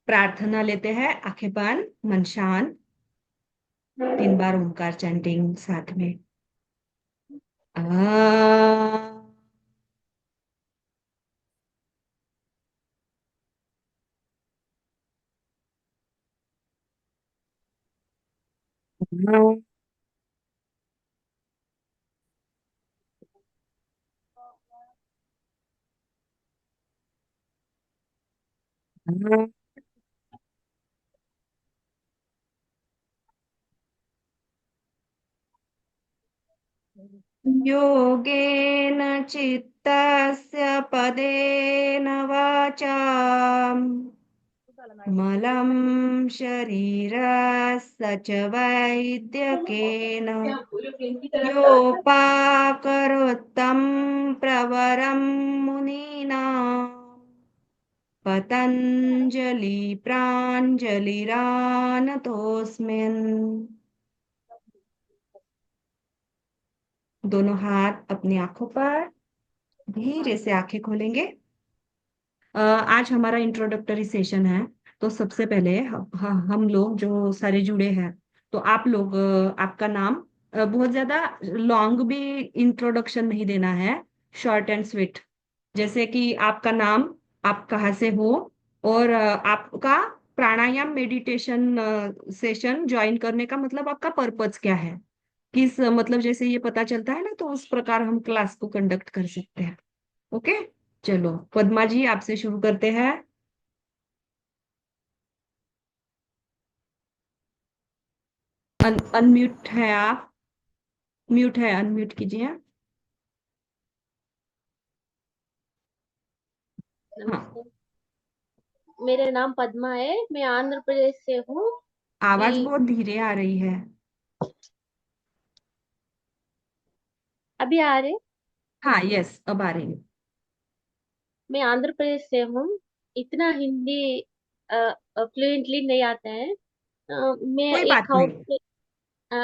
प्रार्थना लेते हैं, आंखें बंद, मन शांत। 3 बार ओंकार चैंटिंग साथ में। आ, योगेन चित्तस्य पदेन वाचा मलं शरीरस्य च वैद्यकेन योपाकरोत्तं प्रवरं मुनीनां पतंजलि प्राञ्जलिरानतोऽस्मिन्। दोनों हाथ अपनी आंखों पर, धीरे से आंखें खोलेंगे। आज हमारा इंट्रोडक्टरी सेशन है। तो सबसे पहले हम लोग जो सारे जुड़े हैं, तो आप लोग आपका नाम, बहुत ज्यादा लॉन्ग भी इंट्रोडक्शन नहीं देना है, शॉर्ट एंड स्वीट। जैसे कि आपका नाम, आप कहाँ से हो, और आपका प्राणायाम मेडिटेशन सेशन ज्वाइन करने का मतलब आपका पर्पज क्या है, किस मतलब जैसे ये पता चलता है ना, तो उस प्रकार हम क्लास को कंडक्ट कर सकते हैं। ओके। चलो पद्मा जी, आपसे शुरू करते हैं। अनम्यूट है आप, म्यूट है, अनम्यूट कीजिए। हाँ। नमस्ते। मेरा नाम पद्मा है, मैं आंध्र प्रदेश से हूँ। आवाज मैं बहुत धीरे आ रही है। अभी आ रहे। हाँ, यस, अब आ रही है। मैं आंध्र प्रदेश से हूँ। इतना हिंदी फ्लुएंटली नहीं आता है। मैं कोई एक बात नहीं।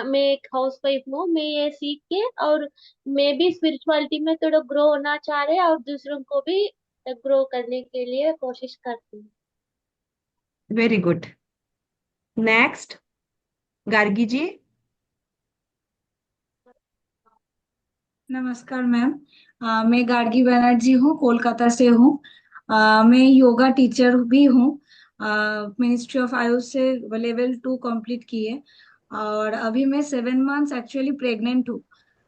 मैं एक हाउस वाइफ हूँ। मैं ये सीख के और मैं भी स्पिरिचुअलिटी में थोड़ा ग्रो होना चाह रहे और दूसरों को भी ग्रो करने के लिए कोशिश करती हूँ। Very good. नेक्स्ट, गार्गी जी। नमस्कार मैम। मैं गार्गी बनर्जी हूँ, कोलकाता से हूँ। मैं योगा टीचर भी हूँ। मिनिस्ट्री ऑफ आयुष से लेवल 2 कंप्लीट किए। और अभी मैं 7 मंथ्स एक्चुअली प्रेग्नेंट हूँ।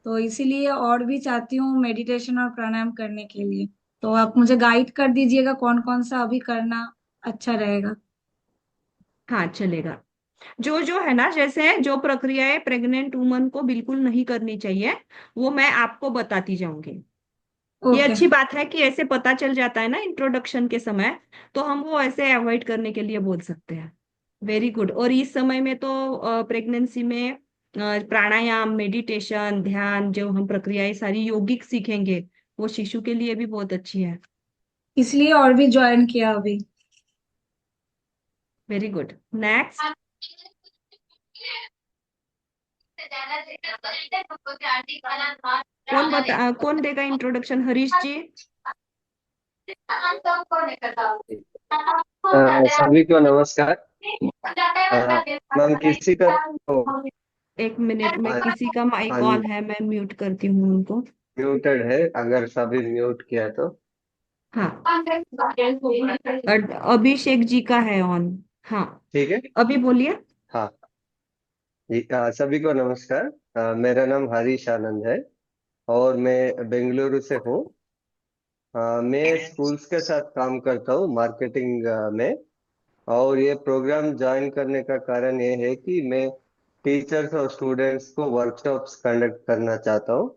तो इसीलिए और भी चाहती हूँ मेडिटेशन और प्राणायाम करने के लिए। तो आप मुझे गाइड कर दीजिएगा कौन कौन सा अभी करना अच्छा रहेगा। हाँ, चलेगा। जो जो है ना, जैसे जो प्रक्रियाएं प्रेग्नेंट वुमन को बिल्कुल नहीं करनी चाहिए, वो मैं आपको बताती जाऊंगी। ये ओके। अच्छी बात है कि ऐसे पता चल जाता है ना इंट्रोडक्शन के समय, तो हम वो ऐसे अवॉइड करने के लिए बोल सकते हैं। Very good. और इस समय में तो प्रेगनेंसी में प्राणायाम, मेडिटेशन, ध्यान, जो हम प्रक्रियाएं सारी यौगिक सीखेंगे, वो शिशु के लिए भी बहुत अच्छी है। इसलिए और भी ज्वाइन किया अभी। Very good. नेक्स्ट। कौन देगा इंट्रोडक्शन, हरीश जी? सभी को नमस्कार। मैम किसी का तो एक मिनट में, किसी का माइक ऑन है, मैं म्यूट करती हूँ उनको। म्यूटेड है, अगर सभी म्यूट किया तो। हाँ, अभिषेक जी का है ऑन। हाँ, ठीक है। अभी बोलिए। हाँ जी, सभी को नमस्कार। मेरा नाम हरीश आनंद है और मैं बेंगलुरु से हूँ। मैं स्कूल्स के साथ काम करता हूँ मार्केटिंग में। और ये प्रोग्राम ज्वाइन करने का कारण ये है कि मैं टीचर्स और स्टूडेंट्स को वर्कशॉप्स कंडक्ट करना चाहता हूँ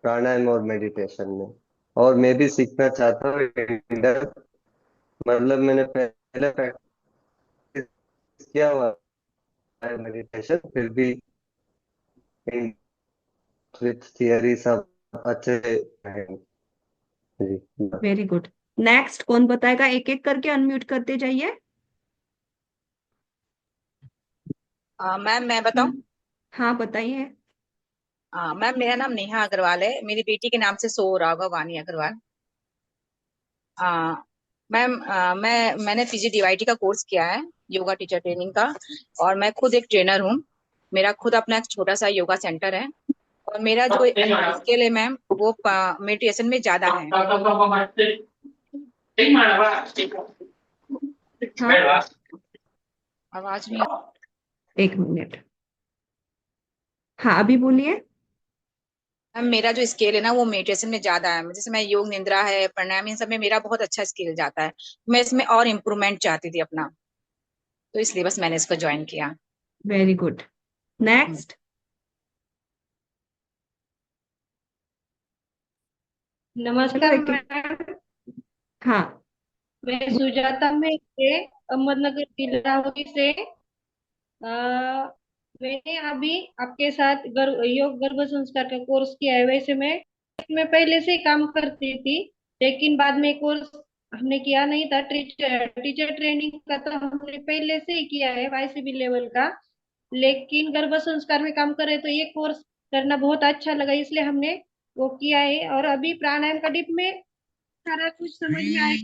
प्राणायाम और मेडिटेशन में। और मैं भी सीखना चाहता हूँ मतलब मैंने पहले प्रैक्टिस किया हुआ है मेडिटेशन, फिर भी विथ थियरी सब अच्छे हैं जी। Very good. नेक्स्ट कौन बताएगा? एक एक करके अनम्यूट करते जाइए। मैम मैं बताऊं। हाँ, बताइए। मैम मेरा नाम नेहा अग्रवाल है, मेरी बेटी के नाम से सो राघव वानी अग्रवाल। मैंने PGDYT का कोर्स किया है, योगा टीचर ट्रेनिंग का। और मैं खुद एक ट्रेनर हूँ। मेरा खुद अपना एक छोटा सा योगा सेंटर है। और मेरा जो स्किल है मैम, वो मेडिटेशन में ज्यादा है। हाँ, आवाज नहीं। एक मिनट। हाँ, अभी बोलिए। मैम मेरा जो स्किल है ना, वो मेडिटेशन में ज्यादा है। जैसे मैं योग निद्रा है, प्राणायाम, इन सब में मेरा बहुत अच्छा स्किल जाता है। मैं इसमें और इम्प्रूवमेंट चाहती थी अपना, तो इसलिए बस मैंने इसको ज्वाइन किया। Very good. नेक्स्ट। चलो नमस्कार एक एक। मैम। हाँ। मैं सुजाता में से अहमदनगर जिला से मैंने अभी आपके साथ योग गर्भ संस्कार का कोर्स किया है। वैसे मैं पहले से ही काम करती थी, लेकिन बाद में कोर्स हमने किया नहीं था। टीचर टीचर ट्रेनिंग का तो हमने पहले से ही किया है, YCB लेवल का। लेकिन गर्भ संस्कार में काम कर रहे तो ये कोर्स करना बहुत अच्छा लगा, इसलिए हमने वो किया है। और अभी प्राणायाम का डिप में सारा कुछ समझ में आए।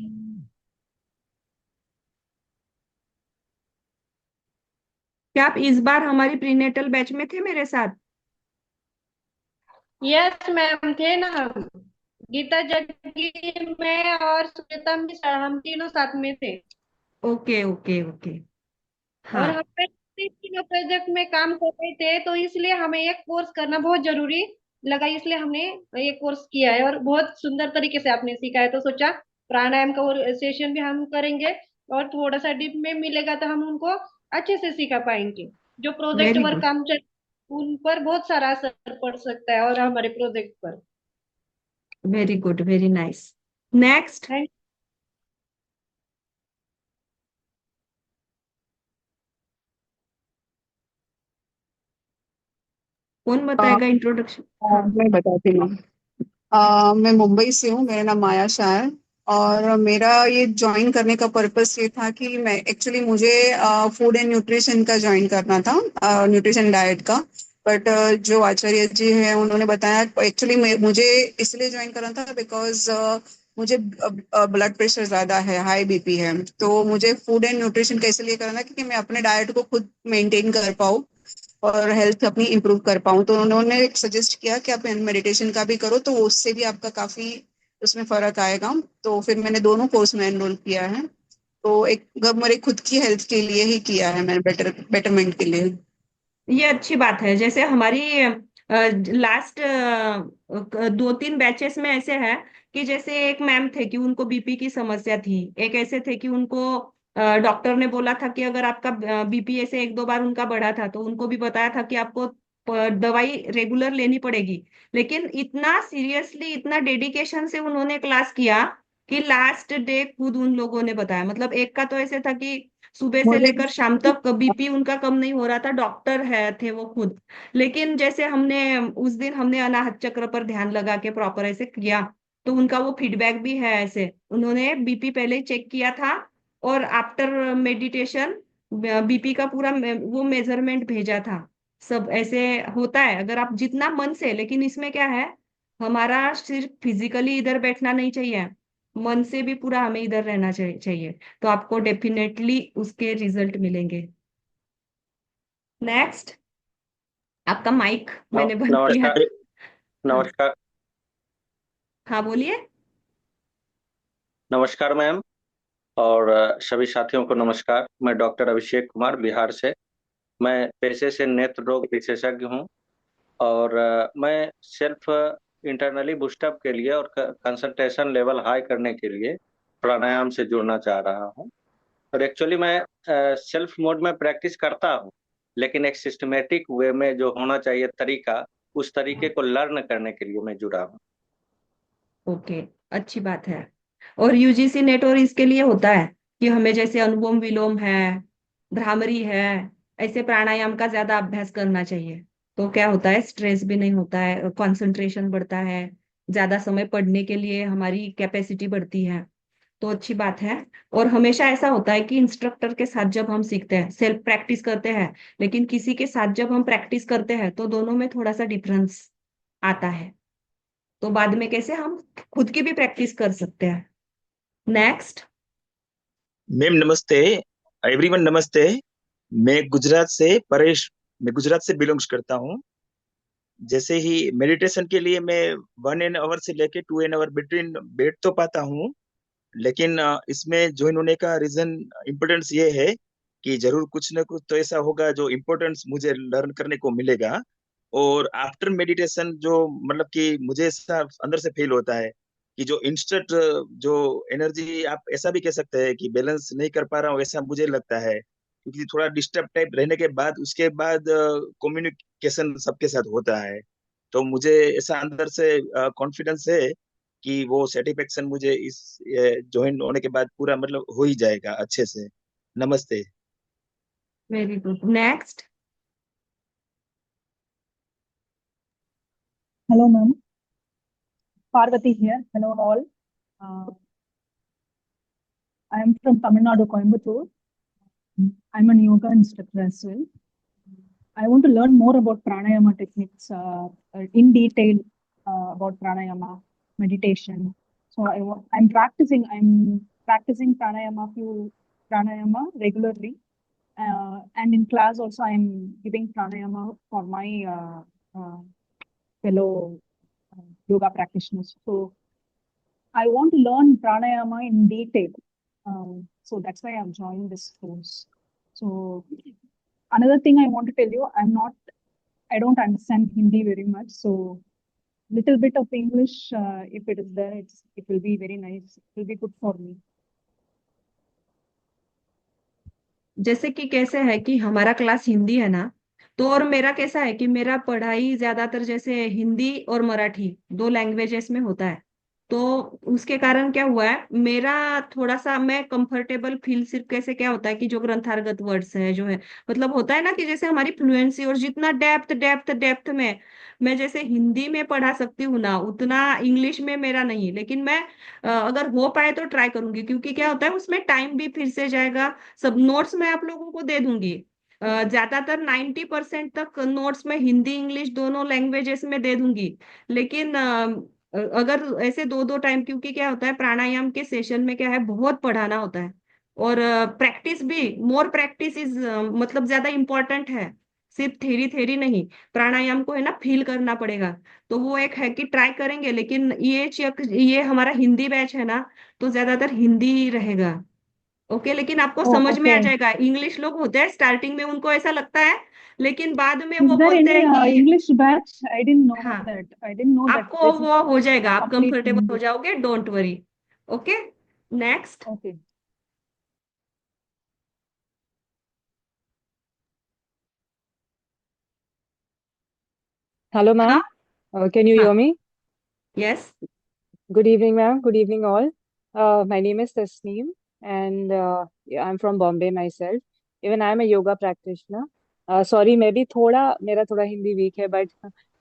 क्या आप इस बार हमारी प्रीनेटल बैच में थे मेरे साथ? यस मैम, थे ना हम। गीता जग्गी, मैं और सुनीता मिश्रा, हम तीनों साथ में थे। Okay okay okay. और हाँ। हम तीनों प्रोजेक्ट में काम कर रहे थे, तो इसलिए हमें एक कोर्स करना बहुत जरूरी लगा, इसलिए हमने ये कोर्स किया है। और बहुत सुंदर तरीके से आपने सीखा है, तो सोचा प्राणायाम का सेशन भी हम करेंगे। और थोड़ा सा डिप में मिलेगा तो हम उनको अच्छे से सिखा पाएंगे। जो प्रोजेक्ट वेरी वर्क गुड। काम चल, उन पर बहुत सारा असर पड़ सकता है और हमारे प्रोजेक्ट पर। Very good, very nice. Next. Thank कौन अ, बताएगा इंट्रोडक्शन? हाँ। मैं बताती हूँ। मैं मुंबई से हूँ, मेरा नाम माया शाह है। और मेरा ये ज्वाइन करने का पर्पस ये था कि मैं एक्चुअली मुझे फूड एंड न्यूट्रिशन का ज्वाइन करना था, न्यूट्रिशन डाइट का। बट जो आचार्य जी हैं उन्होंने बताया, एक्चुअली मुझे इसलिए ज्वाइन करना था बिकॉज मुझे ब्लड प्रेशर ज्यादा है, हाई बीपी है। तो मुझे फूड एंड न्यूट्रिशन का इसलिए करना था क्योंकि मैं अपने डाइट को खुद मेंटेन कर पाऊँ और हेल्थ अपनी इंप्रूव कर पाऊँ। तो उन्होंने सजेस्ट किया कि आप मेडिटेशन का भी करो, तो उससे भी आपका काफी उसमें फर्क आएगा। तो फिर मैंने दोनों कोर्स में एनरोल किया है। तो एक मेरे खुद की हेल्थ के लिए ही किया है मैंने, बेटरमेंट के लिए। ये अच्छी बात है। जैसे हमारी लास्ट 2-3 बैचेस में ऐसे है कि जैसे एक मैम थे कि उनको बीपी की समस्या थी। एक ऐसे थे कि उनको डॉक्टर ने बोला था कि अगर आपका बीपी ऐसे 1-2 बार उनका बढ़ा था, तो उनको भी बताया था कि आपको दवाई रेगुलर लेनी पड़ेगी। लेकिन इतना सीरियसली, इतना डेडिकेशन से उन्होंने क्लास किया कि लास्ट डे खुद उन लोगों ने बताया। मतलब एक का तो ऐसे था कि सुबह से मुझे लेकर शाम तक बीपी उनका कम नहीं हो रहा था, डॉक्टर है थे वो खुद। लेकिन जैसे हमने उस दिन हमने अनाहत चक्र पर ध्यान लगा के प्रॉपर ऐसे किया, तो उनका वो फीडबैक भी है। ऐसे उन्होंने बीपी पहले ही चेक किया था, और आफ्टर मेडिटेशन बीपी का पूरा वो मेजरमेंट भेजा था। सब ऐसे होता है अगर आप जितना मन से। लेकिन इसमें क्या है, हमारा सिर्फ फिजिकली इधर बैठना नहीं चाहिए, मन से भी पूरा हमें इधर रहना चाहिए। तो आपको डेफिनेटली उसके रिजल्ट मिलेंगे। नेक्स्ट। आपका माइक मैंने बंद किया नमस्कार। था। हाँ। नमस्कार। हाँ, बोलिए। नमस्कार मैम। और सभी साथियों को नमस्कार। मैं डॉक्टर अभिषेक कुमार, बिहार से। मैं पेशे से नेत्र रोग विशेषज्ञ हूँ। और मैं सेल्फ इंटरनली बूस्टअप के लिए और कंसंट्रेशन लेवल हाई करने के लिए प्राणायाम से जुड़ना चाह रहा हूँ। और एक्चुअली मैं सेल्फ मोड में प्रैक्टिस करता हूँ, लेकिन एक सिस्टमेटिक वे में जो होना चाहिए तरीका, उस तरीके को लर्न करने के लिए मैं जुड़ा हूँ। ओके, अच्छी बात है। और यूजीसी नेट और इसके लिए होता है कि हमें जैसे अनुलोम विलोम है, भ्रामरी है, ऐसे प्राणायाम का ज्यादा अभ्यास करना चाहिए। तो क्या होता है, स्ट्रेस भी नहीं होता है, कंसंट्रेशन बढ़ता है, ज्यादा समय पढ़ने के लिए हमारी कैपेसिटी बढ़ती है। तो अच्छी बात है। और हमेशा ऐसा होता है कि इंस्ट्रक्टर के साथ जब हम सीखते हैं, सेल्फ प्रैक्टिस करते हैं, लेकिन किसी के साथ जब हम प्रैक्टिस करते हैं, तो दोनों में थोड़ा सा डिफरेंस आता है। तो बाद में कैसे हम खुद की भी प्रैक्टिस कर सकते हैं। नेक्स्ट। मैम नमस्ते। एवरीवन नमस्ते। मैं गुजरात से परेश मैं गुजरात से बिलोंग्स करता हूँ। जैसे ही मेडिटेशन के लिए मैं 1 एन आवर से लेके 2 एन आवर बिटवीन बैठ तो पाता हूँ, लेकिन इसमें ज्वाइन होने का रीजन इम्पोर्टेंस ये है कि जरूर कुछ ना कुछ तो ऐसा होगा जो इम्पोर्टेंस मुझे लर्न करने को मिलेगा। और आफ्टर मेडिटेशन जो मतलब कि मुझे ऐसा अंदर से फील होता है कि जो इंस्टेंट जो एनर्जी, आप ऐसा भी कह सकते हैं कि बैलेंस नहीं कर पा रहा हूँ ऐसा मुझे लगता है, क्योंकि थोड़ा डिस्टर्ब टाइप रहने के बाद उसके बाद कम्युनिकेशन सबके साथ होता है। तो मुझे ऐसा अंदर से कॉन्फिडेंस है कि वो सेटिस्फेक्शन मुझे इस ज्वाइन होने के बाद पूरा मतलब हो ही जाएगा अच्छे से। नमस्ते। Very good. Next. Hello, ma'am. Parvati here. Hello, all. I am from Tamil Nadu, Coimbatore. I'm a yoga instructor as well. I want to learn more about pranayama techniques in detail about pranayama meditation. So I'm practicing. I'm practicing pranayama, few pranayama regularly, and in class also I'm giving pranayama for my fellow yoga practitioners. So I want to learn pranayama in detail. So that's why I've joined this course. So another thing I want to tell you, I don't understand Hindi very much. So little bit of English, if it is there, it will be very nice. It will be good for me. जैसे कि कैसे है कि हमारा class Hindi है ना, तो और मेरा कैसा है कि मेरा पढ़ाई ज्यादातर जैसे हिंदी और मराठी दो लैंग्वेजेस में होता है। तो उसके कारण क्या हुआ है, मेरा थोड़ा सा मैं कंफर्टेबल फील सिर्फ कैसे क्या होता है कि जो ग्रंथारगत वर्ड्स है जो है, मतलब होता है ना कि जैसे हमारी फ्लुएंसी और जितना डेप्थ डेप्थ डेप्थ में मैं जैसे हिंदी में पढ़ा सकती हूँ ना, उतना इंग्लिश में मेरा नहीं। लेकिन मैं अगर हो पाए तो ट्राई करूंगी, क्योंकि क्या होता है उसमें टाइम भी फिर से जाएगा। सब नोट्स मैं आप लोगों को दे दूंगी। ज्यादातर 90% तक नोट्स में हिंदी इंग्लिश दोनों लैंग्वेजेस में दे दूंगी। लेकिन अगर ऐसे दो दो टाइम, क्योंकि क्या होता है प्राणायाम के सेशन में क्या है बहुत पढ़ाना होता है। और प्रैक्टिस भी, मोर प्रैक्टिस इज मतलब ज्यादा इंपॉर्टेंट है। सिर्फ थेरी थेरी नहीं, प्राणायाम को है ना फील करना पड़ेगा। तो वो एक है कि ट्राई करेंगे, लेकिन ये हमारा हिंदी बैच है ना, तो ज्यादातर हिंदी ही रहेगा। ओके, लेकिन आपको Oh, समझ में आ okay. जाएगा। इंग्लिश लोग होते हैं स्टार्टिंग में उनको ऐसा लगता है, लेकिन बाद में Is वो there बोलते any हैं कि English batch? I didn't know हाँ, that. I didn't know that आपको this is वो हो जाएगा, आप complete कंफर्टेबल हो Hindi. जाओगे, don't worry. Okay, next. Okay. Hello, हाँ ma'am. Can you हाँ, hear me? Yes. Good evening, ma'am. Good evening, all. My name is Tasneem, and yeah, I'm from Bombay myself. Even I'm a yoga practitioner. Sorry, maybe मेरा थोड़ा Hindi weak है, but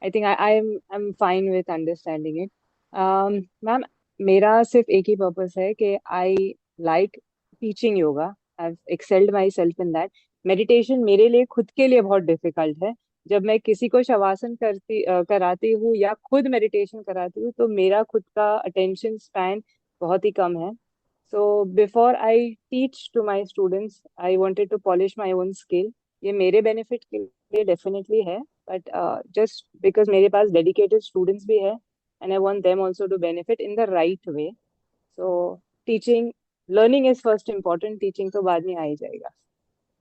I think I'm fine with understanding it. Ma'am, मेरा सिर्फ एक ही purpose है कि I like teaching yoga. I've excelled myself in that. Meditation मेरे लिए खुद के लिए बहुत difficult है। जब मैं किसी को शवासन कराती हूँ या खुद मेडिटेशन कराती हूँ तो मेरा खुद का अटेंशन स्पैन बहुत ही कम है। So before I teach to my students I wanted to polish my own skill. ये मेरे बेनिफिट के लिए डेफिनेटली है, बट जस्ट बिकॉज मेरे पास डेडिकेटेड स्टूडेंट्स भी है and I want them also to benefit in the right way. So teaching, learning is first important, teaching तो बाद में आ ही जाएगा।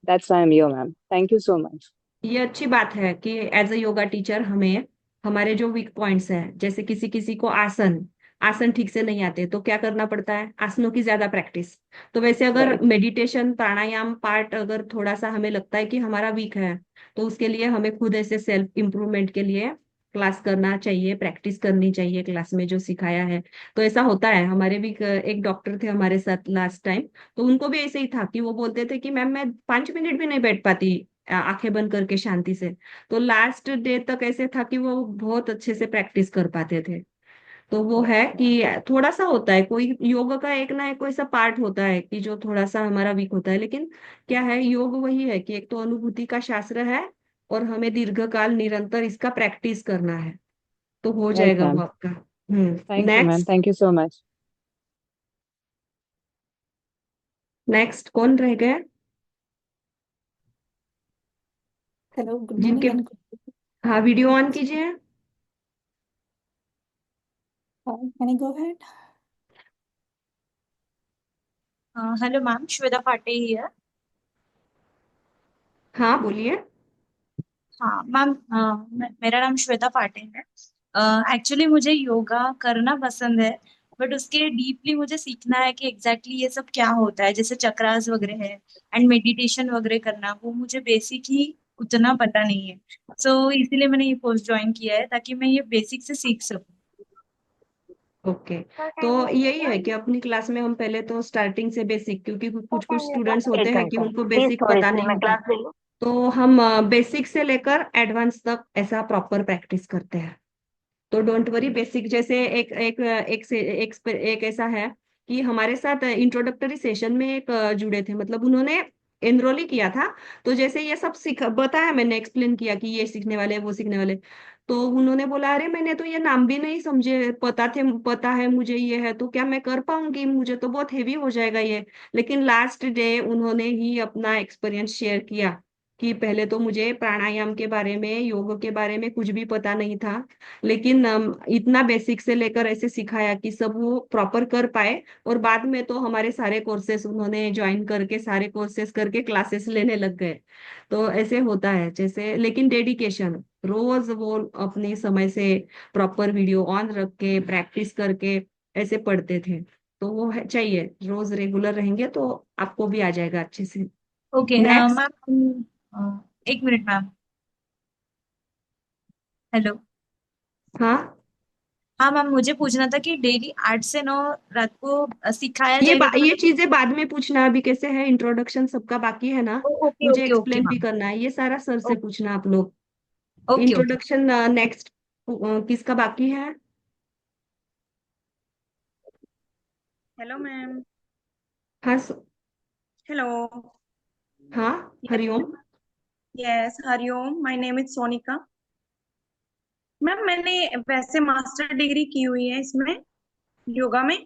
That's why I am here ma'am, thank you so much. ये अच्छी बात है कि एज अ योगा टीचर हमें हमारे जो वीक पॉइंट्स हैं, जैसे किसी किसी को आसन आसन ठीक से नहीं आते तो क्या करना पड़ता है, आसनों की ज्यादा प्रैक्टिस। तो वैसे अगर राइट। मेडिटेशन प्राणायाम पार्ट अगर थोड़ा सा हमें लगता है कि हमारा वीक है, तो उसके लिए हमें खुद ऐसे सेल्फ इम्प्रूवमेंट के लिए क्लास करना चाहिए, प्रैक्टिस करनी चाहिए क्लास में जो सिखाया है। तो ऐसा होता है, हमारे भी एक डॉक्टर थे हमारे साथ लास्ट टाइम। तो उनको भी ऐसे ही था कि वो बोलते थे कि मैम मैं 5 मिनट भी नहीं बैठ पाती आंखें बंद करके शांति से। तो लास्ट डे तक ऐसे था कि वो बहुत अच्छे से प्रैक्टिस कर पाते थे। तो वो है कि थोड़ा सा होता है, कोई योग का एक ना एक कोई सा पार्ट होता है कि जो थोड़ा सा हमारा वीक होता है। लेकिन क्या है, योग वही है कि एक तो अनुभूति का शास्त्र है, और हमें दीर्घकाल निरंतर इसका प्रैक्टिस करना है, तो हो राइट जाएगा वो मैम। आपका। Thank you ma'am, next. Thank you so much. Next कौन रह गए हेलो, गुड जिनके? मॉर्निंग एंड हाँ, वीडियो ऑन कीजिए। Can I go ahead? Hello ma'am, Shweta पाटे ही है। हाँ, बोलिए। हाँ मैम, मेरा नाम श्वेता पाटे है। एक्चुअली मुझे योगा करना पसंद है, बट उसके डीपली मुझे सीखना है कि एग्जैक्टली ये सब क्या होता है, जैसे चक्रास वगैरह है एंड मेडिटेशन वगैरह करना, वो मुझे बेसिक ही उतना पता नहीं है। सो इसीलिए मैंने ये कोर्स ज्वाइन किया है ताकि मैं ये बेसिक से सीख सकूं। ओके। तो यही है कि अपनी क्लास में हम पहले तो स्टार्टिंग से बेसिक, क्योंकि कुछ कुछ स्टूडेंट्स होते एक हैं कि घंटा उनको प्लीज बेसिक थोड़ी पता सी नहीं मैं होता। क्लास ले लूँ। तो हम बेसिक से लेकर एडवांस तक ऐसा प्रॉपर प्रैक्टिस करते हैं। तो डोंट वरी, बेसिक जैसे एक ऐसा है कि हमारे साथ इंट्रोडक्टरी सेशन में एक जुड़े थे, मतलब उन्होंने एनरोल ही किया था। तो जैसे ये सब सीख बताया, मैंने एक्सप्लेन किया कि ये सीखने वाले वो सीखने वाले। तो उन्होंने बोला, अरे मैंने तो ये नाम भी नहीं समझे, पता है मुझे ये है, तो क्या मैं कर पाऊंगी? मुझे तो बहुत हेवी हो जाएगा ये। लेकिन लास्ट डे उन्होंने ही अपना एक्सपीरियंस शेयर किया कि पहले तो मुझे प्राणायाम के बारे में, योग के बारे में कुछ भी पता नहीं था, लेकिन इतना बेसिक से लेकर ऐसे सिखाया कि सब वो प्रॉपर कर पाए। और बाद में तो हमारे सारे कोर्सेस उन्होंने ज्वाइन करके, सारे कोर्सेस करके क्लासेस लेने लग गए। तो ऐसे होता है जैसे, लेकिन डेडिकेशन, रोज वो अपनी समय से प्रॉपर वीडियो ऑन रख के प्रैक्टिस करके ऐसे पढ़ते थे। तो वो है, चाहिए रोज रेगुलर रहेंगे तो आपको भी आ जाएगा अच्छे से। Okay next. मैम, एक मिनट मैम। हेलो। हाँ, हाँ मैम, मुझे पूछना था कि डेली 8 से 9 रात को सिखाया जाएगा तो ये मतलब। चीजें बाद में पूछना, अभी कैसे है, इंट्रोडक्शन सबका बाकी है ना। ओके मुझे ओके ओके एक्सप्लेन भी मैम। करना है, ये सारा सर से पूछना आप लोग। Okay okay. इंट्रोडक्शन नेक्स्ट किसका बाकी है? Hello ma'am. हाँ हेलो। हाँ, Hariom. Yes, Hariom. My name is Sonika. Ma'am मैंने वैसे मास्टर डिग्री की हुई है इसमें, योगा में,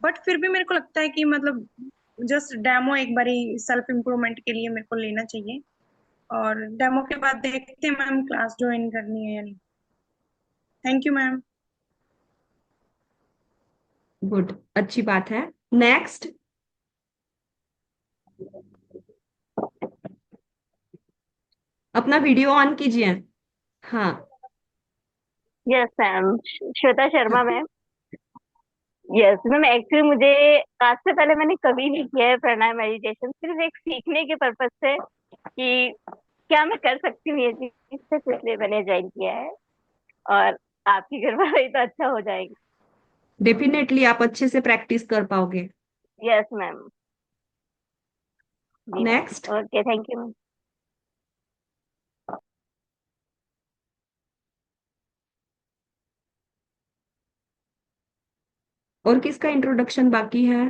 बट फिर भी मेरे को लगता है कि मतलब जस्ट डेमो एक बारी सेल्फ इम्प्रूवमेंट के लिए मेरे को लेना चाहिए, और डेमो के बाद देखते हैं मैम क्लास ज्वाइन करनी है या नहीं। Thank you ma'am. गुड, अच्छी बात है। नेक्स्ट। अपना वीडियो ऑन कीजिए। हाँ। Yes ma'am, Shweta Sharma ma'am. Yes ma'am, actually मुझे आज से पहले मैंने कभी नहीं किया है प्राणायाम मेडिटेशन, सिर्फ एक सीखने के पर्पज से कि क्या मैं कर सकती हूँ ये चीज, सिर्फ इसलिए मैंने ज्वाइन किया है। और आपकी करवा रही तो अच्छा हो जाएगी। डेफिनेटली आप अच्छे से प्रैक्टिस कर पाओगे। Yes ma'am. जी next. Ma'am, okay, thank you ma'am. और किसका इंट्रोडक्शन बाकी है?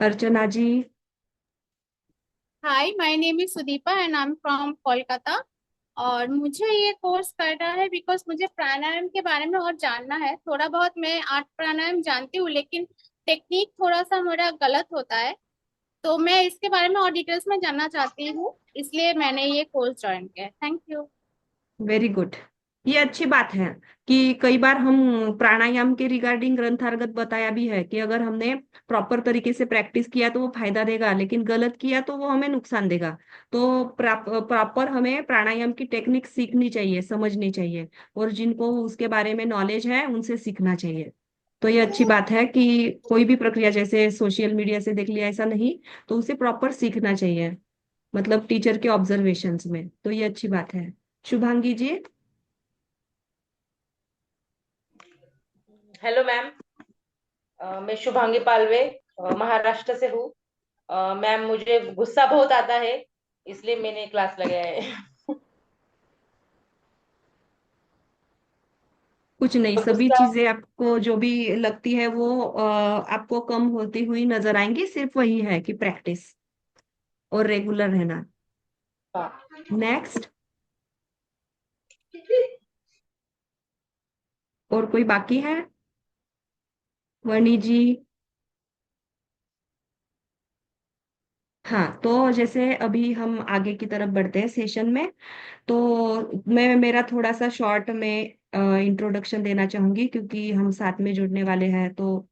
Archana ji. Hi, my name is Sudipa and I am from Kolkata. और मुझे ये कोर्स करना है बिकॉज मुझे प्राणायाम के बारे में और जानना है। थोड़ा बहुत मैं 8 प्राणायाम जानती हूँ, लेकिन टेक्निक थोड़ा सा मेरा गलत होता है। तो मैं इसके बारे में और डिटेल्स में जानना चाहती हूँ, इसलिए मैंने ये कोर्स ज्वाइन किया है। Thank you. Very good. ये अच्छी बात है कि कई बार हम प्राणायाम के रिगार्डिंग ग्रंथार्गत बताया भी है कि अगर हमने प्रॉपर तरीके से प्रैक्टिस किया तो वो फायदा देगा, लेकिन गलत किया तो वो हमें नुकसान देगा। तो प्रॉपर हमें प्राणायाम की टेक्निक सीखनी चाहिए, समझनी चाहिए, और जिनको उसके बारे में नॉलेज है उनसे सीखना चाहिए। तो ये अच्छी बात है कि कोई भी प्रक्रिया जैसे सोशल मीडिया से देख लिया ऐसा नहीं, तो उसे प्रॉपर सीखना चाहिए, मतलब टीचर के ऑब्जर्वेशंस में। तो ये अच्छी बात है। शुभांगी जी। Hello ma'am. मैं शुभांगी पालवे महाराष्ट्र से हूँ। मैम, मुझे गुस्सा बहुत आता है, इसलिए मैंने क्लास लगाया है। कुछ नहीं, सभी गुस्सा। चीजें आपको जो भी लगती है वो आपको कम होती हुई नजर आएंगी, सिर्फ वही है कि प्रैक्टिस और रेगुलर रहना। हाँ। नेक्स्ट। और कोई बाकी है? वनी जी। हाँ, तो जैसे अभी हम आगे की तरफ बढ़ते हैं सेशन में। तो मैं मेरा थोड़ा सा शॉर्ट में इंट्रोडक्शन देना चाहूंगी, क्योंकि हम साथ में जुड़ने वाले हैं, तो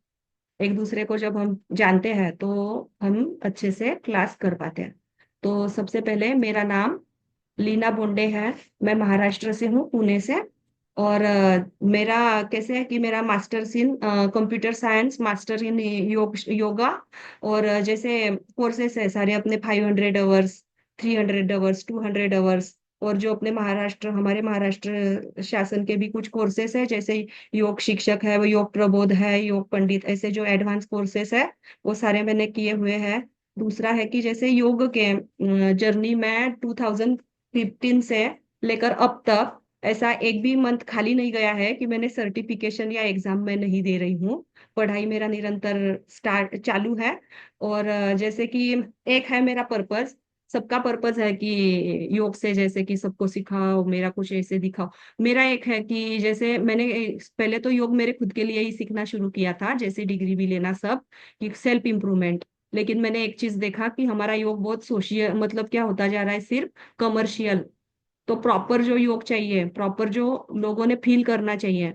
एक दूसरे को जब हम जानते हैं तो हम अच्छे से क्लास कर पाते हैं। तो सबसे पहले मेरा नाम लीना बोंडे है। मैं महाराष्ट्र से हूँ, पुणे से। और मेरा कैसे है कि मेरा masters in computer science, master in yoga. और जैसे कोर्सेस है सारे अपने 500 आवर्स, 300 आवर्स, 200 आवर्स। और जो अपने हमारे महाराष्ट्र शासन के भी कुछ कोर्सेस है, जैसे योग शिक्षक है, वो योग प्रबोध है, योग पंडित, ऐसे जो एडवांस कोर्सेस है वो सारे मैंने किए हुए हैं। दूसरा है कि जैसे योग के जर्नी में 2015 से लेकर अब तक ऐसा एक भी मंथ खाली नहीं गया है कि मैंने सर्टिफिकेशन या एग्जाम में नहीं दे रही हूँ। पढ़ाई मेरा निरंतर स्टार्ट चालू है। और जैसे कि एक है मेरा पर्पस, सबका पर्पस है कि योग से जैसे कि सबको सिखाओ, मेरा कुछ ऐसे दिखाओ। मेरा एक है कि जैसे मैंने पहले तो योग मेरे खुद के लिए ही सीखना शुरू किया था, जैसे डिग्री भी लेना सब, कि सेल्फ इम्प्रूवमेंट। लेकिन मैंने एक चीज देखा कि हमारा योग बहुत सोशियल, मतलब क्या होता जा रहा है, सिर्फ कमर्शियल। तो प्रॉपर जो योग चाहिए, प्रॉपर जो लोगों ने फील करना चाहिए,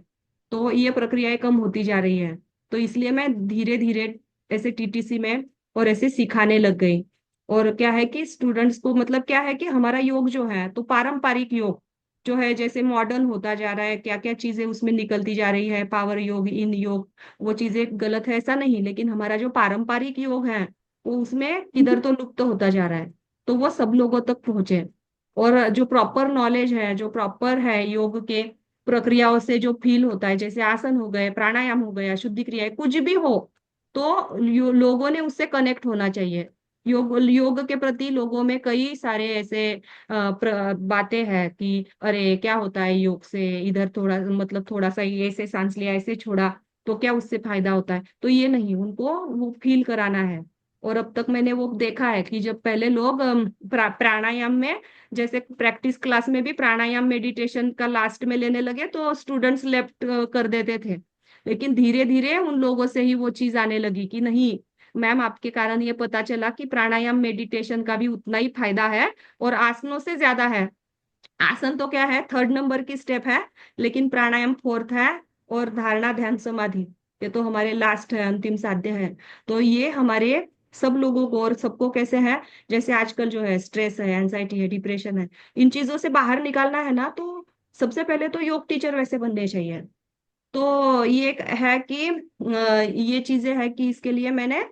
तो ये प्रक्रियाएं कम होती जा रही है। तो इसलिए मैं धीरे धीरे ऐसे टीटीसी में और ऐसे सिखाने लग गई। और क्या है कि स्टूडेंट्स को, मतलब क्या है कि हमारा योग जो है, तो पारंपरिक योग जो है, जैसे मॉडर्न होता जा रहा है, क्या क्या चीजें उसमें निकलती जा रही है, पावर योग, इन योग, वो चीजें गलत है ऐसा नहीं, लेकिन हमारा जो पारंपरिक योग है वो उसमें किधर तो लुप्त होता जा रहा है। तो वो सब लोगों तक पहुंचे। और जो प्रॉपर नॉलेज है, जो प्रॉपर है योग के प्रक्रियाओं से जो फील होता है, जैसे आसन हो गए, प्राणायाम हो गया, शुद्धि क्रियाएं कुछ भी हो, तो लोगों ने उससे कनेक्ट होना चाहिए। योग के प्रति लोगों में कई सारे ऐसे बातें हैं कि अरे क्या होता है योग से, इधर थोड़ा, मतलब थोड़ा सा ये ऐसे सांस लिया, ऐसे छोड़ा, तो क्या उससे फायदा होता है, तो ये नहीं, उनको वो फील कराना है। और अब तक मैंने वो देखा है कि जब पहले लोग प्राणायाम में, जैसे प्रैक्टिस क्लास में भी प्राणायाम मेडिटेशन का लास्ट में लेने लगे तो स्टूडेंट्स लेफ्ट कर देते थे। लेकिन धीरे धीरे उन लोगों से ही वो चीज आने लगी कि नहीं मैम, आपके कारण ये पता चला कि प्राणायाम मेडिटेशन का भी उतना ही फायदा है और आसनों से ज्यादा है। आसन तो क्या है, थर्ड नंबर की स्टेप है, लेकिन प्राणायाम फोर्थ है। और धारणा, ध्यान, समाधि, ये तो हमारे लास्ट है, अंतिम साध्य है। तो ये हमारे सब लोगों को, और सबको कैसे है, जैसे आजकल जो है स्ट्रेस है, एंजाइटी है, डिप्रेशन है, इन चीजों से बाहर निकालना है ना, तो सबसे पहले तो योग टीचर वैसे बनने चाहिए। तो ये एक है कि ये चीजें है कि इसके लिए मैंने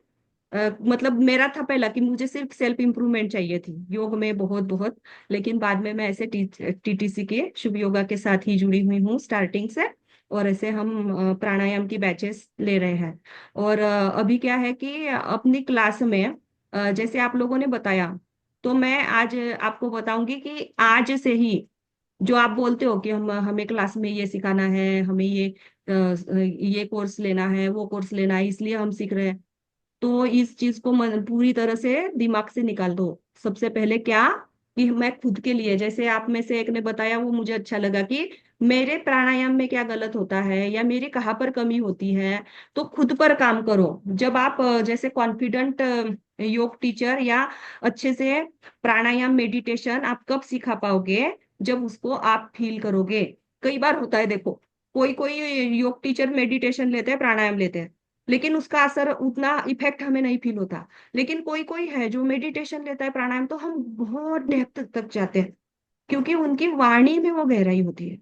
मतलब मेरा था पहला कि मुझे सिर्फ सेल्फ इंप्रूवमेंट चाहिए थी योग में बहुत बहुत। लेकिन बाद में मैं ऐसे टीटीसी के शुभ योगा के साथ ही जुड़ी हुई हूँ स्टार्टिंग से। और ऐसे हम प्राणायाम की बैचेस ले रहे हैं। और अभी क्या है कि अपनी क्लास में जैसे आप लोगों ने बताया, तो मैं आज आपको बताऊंगी कि आज से ही जो आप बोलते हो कि हम हमें क्लास में ये सिखाना है, हमें ये कोर्स लेना है, वो कोर्स लेना है, इसलिए हम सीख रहे हैं। तो इस चीज को पूरी तरह से दिमाग से निकाल दो। सबसे पहले क्या, कि मैं खुद के लिए, जैसे आप में से एक ने बताया वो मुझे अच्छा लगा कि मेरे प्राणायाम में क्या गलत होता है या मेरी कहाँ पर कमी होती है, तो खुद पर काम करो। जब आप जैसे कॉन्फिडेंट योग टीचर या अच्छे से प्राणायाम मेडिटेशन आप कब सिखा पाओगे, जब उसको आप फील करोगे। कई बार होता है, देखो कोई कोई योग टीचर मेडिटेशन लेते हैं, प्राणायाम लेते हैं, लेकिन उसका असर उतना इफेक्ट हमें नहीं फील होता। लेकिन कोई कोई है जो मेडिटेशन लेता है, प्राणायाम, तो हम बहुत डेप्थ तक जाते हैं, क्योंकि उनकी वाणी में वो गहराई होती है।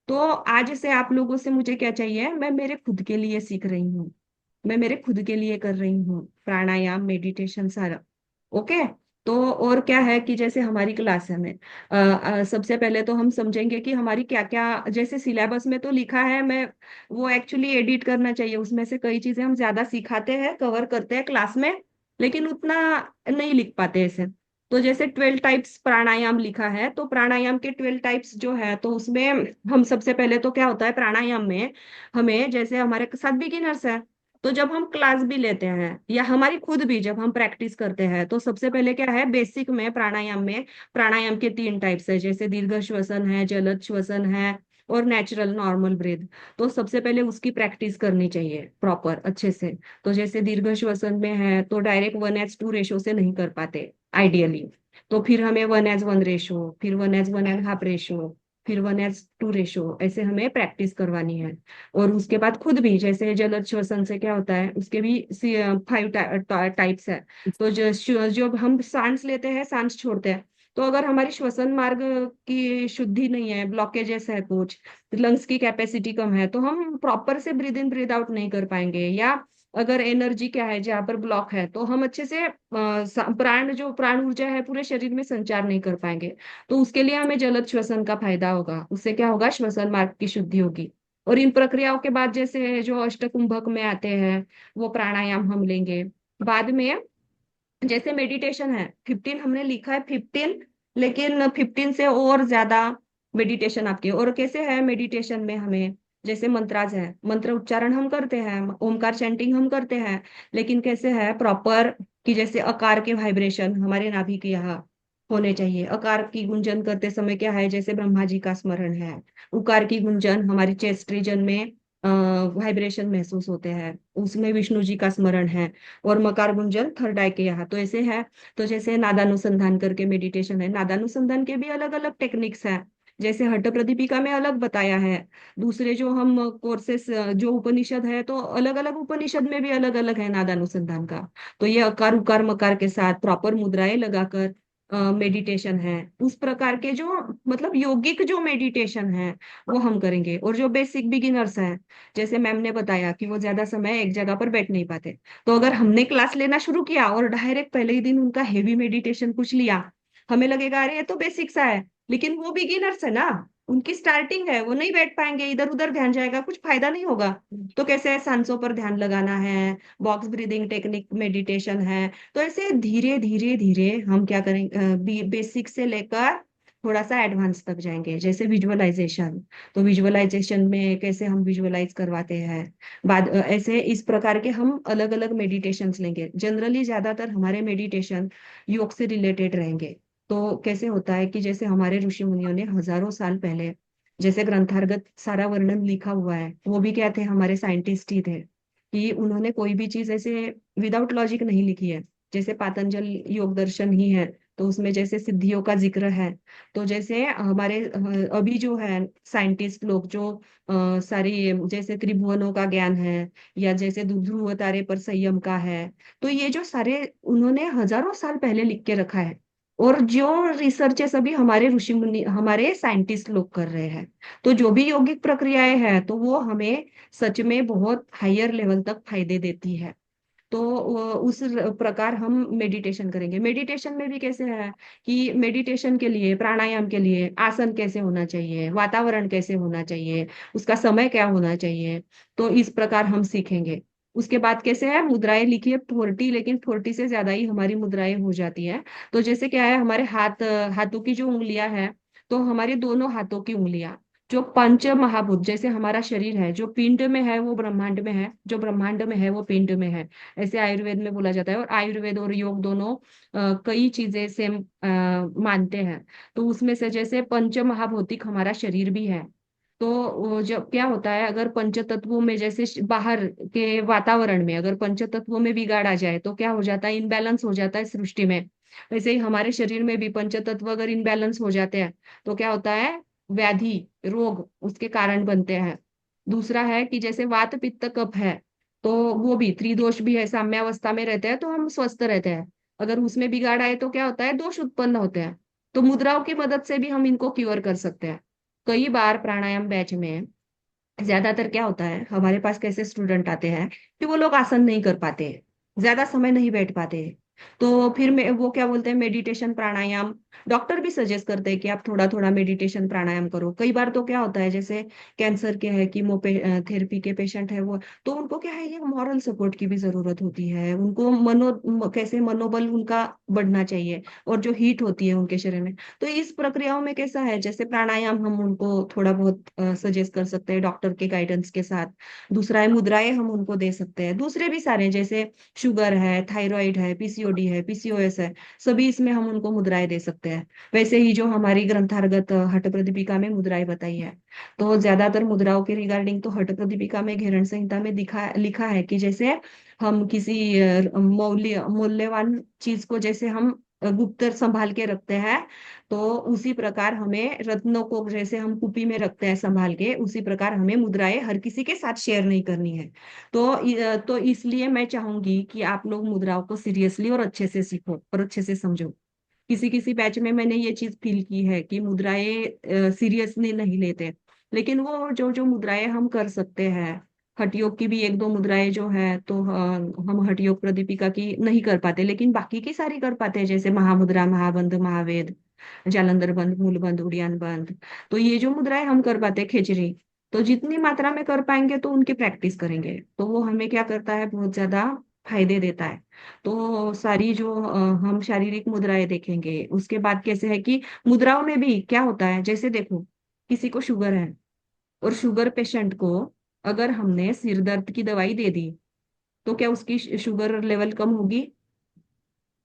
तो आज से आप लोगों से मुझे क्या चाहिए, मैं मेरे खुद के लिए सीख रही हूँ, मैं मेरे खुद के लिए कर रही हूँ प्राणायाम मेडिटेशन सारा। ओके। तो और क्या है कि जैसे हमारी क्लास है में सबसे पहले तो हम समझेंगे कि हमारी क्या क्या, जैसे सिलेबस में तो लिखा है, मैं वो एक्चुअली एडिट करना चाहिए, उसमें से कई चीजें हम ज्यादा सिखाते हैं, कवर करते हैं क्लास में, लेकिन उतना नहीं लिख पाते ऐसे। तो जैसे 12 टाइप्स प्राणायाम लिखा है, तो प्राणायाम के 12 टाइप्स जो है, तो उसमें हम सबसे पहले तो क्या होता है प्राणायाम में, हमें जैसे हमारे साथ बिगिनर्स है, तो जब हम क्लास भी लेते हैं या हमारी खुद भी जब हम प्रैक्टिस करते हैं, तो सबसे पहले क्या है, बेसिक में प्राणायाम के 3 टाइप्स है, जैसे दीर्घ श्वसन है, जलद श्वसन है, और नेचुरल नॉर्मल ब्रीथ। तो सबसे पहले उसकी प्रैक्टिस करनी चाहिए प्रॉपर अच्छे से। तो जैसे दीर्घ श्वसन में है तो डायरेक्ट 1:2 रेशो से नहीं कर पाते आइडियली। तो फिर हमें 1:1 रेशो, फिर 1:1.5 रेशो, फिर 1:2 रेशो, ऐसे हमें प्रैक्टिस करवानी है। और उसके बाद खुद भी जैसे जलद श्वसन से क्या होता है, उसके भी 5 टाइप्स है। तो जो हम सांस लेते हैं सांस छोड़ते हैं, तो अगर हमारी श्वसन मार्ग की शुद्धि नहीं है, ब्लॉकेजेस है कुछ, लंग्स की कैपेसिटी कम है, तो हम प्रॉपर से ब्रीद इन ब्रीद आउट नहीं कर पाएंगे। या अगर एनर्जी क्या है जहाँ पर ब्लॉक है, तो हम अच्छे से प्राण ऊर्जा है पूरे शरीर में संचार नहीं कर पाएंगे। तो उसके लिए हमें जलद श्वसन का फायदा होगा, उससे क्या होगा, श्वसन मार्ग की शुद्धि होगी। और इन प्रक्रियाओं के बाद जैसे जो अष्टकुंभक में आते हैं, वो प्राणायाम हम लेंगे बाद में। जैसे मेडिटेशन है 15, हमने लिखा है 15, लेकिन 15 से और ज्यादा मेडिटेशन आपके। और कैसे है मेडिटेशन में, हमें जैसे मंत्राज है, मंत्र उच्चारण हम करते हैं, ओमकार चैंटिंग हम करते हैं, लेकिन कैसे है प्रॉपर कि जैसे अकार के वाइब्रेशन हमारे नाभि के यहाँ होने चाहिए। अकार की गुंजन करते समय क्या है, जैसे ब्रह्मा जी का स्मरण है। उकार की गुंजन हमारी चेस्ट रीजन में वाइब्रेशन महसूस होते हैं, उसमें विष्णु जी का स्मरण है। और मकार गुंजन थर्ड आई के यहाँ, तो ऐसे है। तो जैसे नादानुसंधान करके मेडिटेशन है, नादानुसंधान के भी अलग अलग टेक्निक्स हैं। जैसे हठ प्रदीपिका में अलग बताया है, दूसरे जो हम कोर्सेस जो उपनिषद है, तो अलग अलग उपनिषद में भी अलग अलग है नादानुसंधान का। तो ये अकार उकार मकार के साथ प्रॉपर मुद्राएं लगाकर मेडिटेशन है। उस प्रकार के जो मतलब यौगिक जो मेडिटेशन है वो हम करेंगे। और जो बेसिक बिगिनर्स हैं, जैसे मैम ने बताया कि वो ज्यादा समय एक जगह पर बैठ नहीं पाते, तो अगर हमने क्लास लेना शुरू किया और डायरेक्ट पहले ही दिन उनका हेवी मेडिटेशन कुछ लिया, हमें लगेगा अरे ये तो बेसिक सा है, लेकिन वो बिगिनर्स है ना, उनकी स्टार्टिंग है, वो नहीं बैठ पाएंगे, इधर उधर ध्यान जाएगा, कुछ फायदा नहीं होगा। तो कैसे है, सांसों पर ध्यान लगाना है, बॉक्स ब्रीदिंग टेक्निक मेडिटेशन है। तो ऐसे धीरे धीरे धीरे हम क्या करेंगे, बेसिक से लेकर थोड़ा सा एडवांस तक जाएंगे। जैसे विजुअलाइजेशन, तो विजुअलाइजेशन में कैसे हम विजुअलाइज करवाते हैं, ऐसे इस प्रकार के हम अलग अलग मेडिटेशंस लेंगे। जनरली ज्यादातर हमारे मेडिटेशन योग से रिलेटेड रहेंगे। तो कैसे होता है कि जैसे हमारे ऋषि मुनियों ने हजारों साल पहले, जैसे ग्रंथार्गत सारा वर्णन लिखा हुआ है, वो भी क्या थे, हमारे साइंटिस्ट ही थे। कि उन्होंने कोई भी चीज ऐसे विदाउट लॉजिक नहीं लिखी है। जैसे पातंजल योग दर्शन ही है, तो उसमें जैसे सिद्धियों का जिक्र है। तो जैसे हमारे अभी जो है साइंटिस्ट लोग जो सारी जैसे त्रिभुवनों का ज्ञान है, या जैसे ध्रुव तारे पर संयम का है, तो ये जो सारे उन्होंने हजारों साल पहले लिख के रखा है। और जो रिसर्च है सभी हमारे ऋषि मुनि हमारे साइंटिस्ट लोग कर रहे हैं। तो जो भी यौगिक प्रक्रियाएं हैं, तो वो हमें सच में बहुत हायर लेवल तक फायदे देती है। तो उस प्रकार हम मेडिटेशन करेंगे। मेडिटेशन में भी कैसे है कि मेडिटेशन के लिए, प्राणायाम के लिए आसन कैसे होना चाहिए, वातावरण कैसे होना चाहिए, उसका समय क्या होना चाहिए, तो इस प्रकार हम सीखेंगे। उसके बाद कैसे है, मुद्राएं लिखिए 40, लेकिन 40 से ज्यादा ही हमारी मुद्राएं हो जाती है। तो जैसे क्या है, हमारे हाथों की जो उंगलियां हैं, तो हमारे दोनों हाथों की उंगलियां, जो पंच महाभूत, जैसे हमारा शरीर है, जो पिंड में है वो ब्रह्मांड में है, जो ब्रह्मांड में है वो पिंड में है, ऐसे आयुर्वेद में बोला जाता है। और आयुर्वेद और योग दोनों कई चीजें से मानते हैं। तो उसमें से जैसे पंच महाभौतिक हमारा शरीर भी है। तो वो जब क्या होता है, अगर पंच तत्वों में जैसे बाहर के वातावरण में अगर पंच तत्वों में बिगाड़ आ जाए, तो क्या हो जाता है, इनबैलेंस हो जाता है सृष्टि में। वैसे ही हमारे शरीर में भी पंच तत्व अगर इनबैलेंस हो जाते हैं, तो क्या होता है, व्याधि, रोग उसके कारण बनते हैं। दूसरा है कि जैसे वात पित्त कफ है, तो वो भी त्रिदोष भी है, साम्यावस्था में रहते हैं तो हम स्वस्थ रहते हैं। अगर उसमें बिगाड़ आए तो क्या होता है, दोष उत्पन्न होते हैं। तो मुद्राओं की मदद से भी हम इनको क्योर कर सकते हैं। कई बार प्राणायाम बैच में ज्यादातर क्या होता है, हमारे पास कैसे स्टूडेंट आते हैं कि वो लोग आसन नहीं कर पाते, ज्यादा समय नहीं बैठ पाते। तो फिर वो क्या बोलते हैं, मेडिटेशन प्राणायाम, डॉक्टर भी सजेस्ट करते हैं कि आप थोड़ा थोड़ा मेडिटेशन प्राणायाम करो। कई बार तो क्या होता है, जैसे कैंसर के है, कीमोथेरेपी के पेशेंट है वो, तो उनको क्या है, ये मॉरल सपोर्ट की भी जरूरत होती है। उनको कैसे मनोबल उनका बढ़ना चाहिए, और जो हीट होती है उनके शरीर में। तो इस प्रक्रियाओं में कैसा है, जैसे प्राणायाम हम उनको थोड़ा बहुत सजेस्ट कर सकते हैं डॉक्टर के गाइडेंस के साथ। दूसरा है मुद्राएं हम उनको दे सकते हैं। दूसरे भी सारे, जैसे शुगर है, थायराइड है, पीसीओडी पीसीओडी है, पीसीओएस है, सभी इसमें हम उनको मुद्राएं दे सकते हैं। वैसे ही जो हमारी ग्रंथार्गत हठ प्रदीपिका में मुद्राएं बताई है, तो ज्यादातर मुद्राओं के रिगार्डिंग तो हठ प्रदीपिका में घेरण संहिता में दिखा लिखा है कि जैसे हम किसी मूल्यवान चीज को जैसे हम गुप्त संभाल के रखते हैं, तो उसी प्रकार हमें रत्नों को जैसे हम कुपी में रखते हैं संभाल के, उसी प्रकार हमें मुद्राएं हर किसी के साथ शेयर नहीं करनी है। तो इसलिए मैं चाहूंगी कि आप लोग मुद्राओं को सीरियसली और अच्छे से सीखो और अच्छे से समझो। किसी किसी बैच में मैंने ये चीज फील की है कि मुद्राएं सीरियसली नहीं लेते, लेकिन वो जो जो मुद्राएं हम कर सकते हैं, हठयोग की भी एक दो मुद्राएं जो है, तो हम हठयोग प्रदीपिका की नहीं कर पाते, लेकिन बाकी की सारी कर पाते हैं, जैसे महामुद्रा, महाबंध, महावेद, जालंधर बंध, मूल बंध, उड़ियान बंध। तो ये जो मुद्राएं हम कर पाते हैं, खेचरी, तो जितनी मात्रा में कर पाएंगे तो उनकी प्रैक्टिस करेंगे, तो वो हमें क्या करता है, बहुत ज्यादा फायदे देता है। तो सारी जो हम शारीरिक मुद्राएं देखेंगे, उसके बाद कैसे है कि मुद्राओं में भी क्या होता है, जैसे देखो किसी को शुगर है, और शुगर पेशेंट को अगर हमने सिर दर्द की दवाई दे दी, तो क्या उसकी शुगर लेवल कम होगी?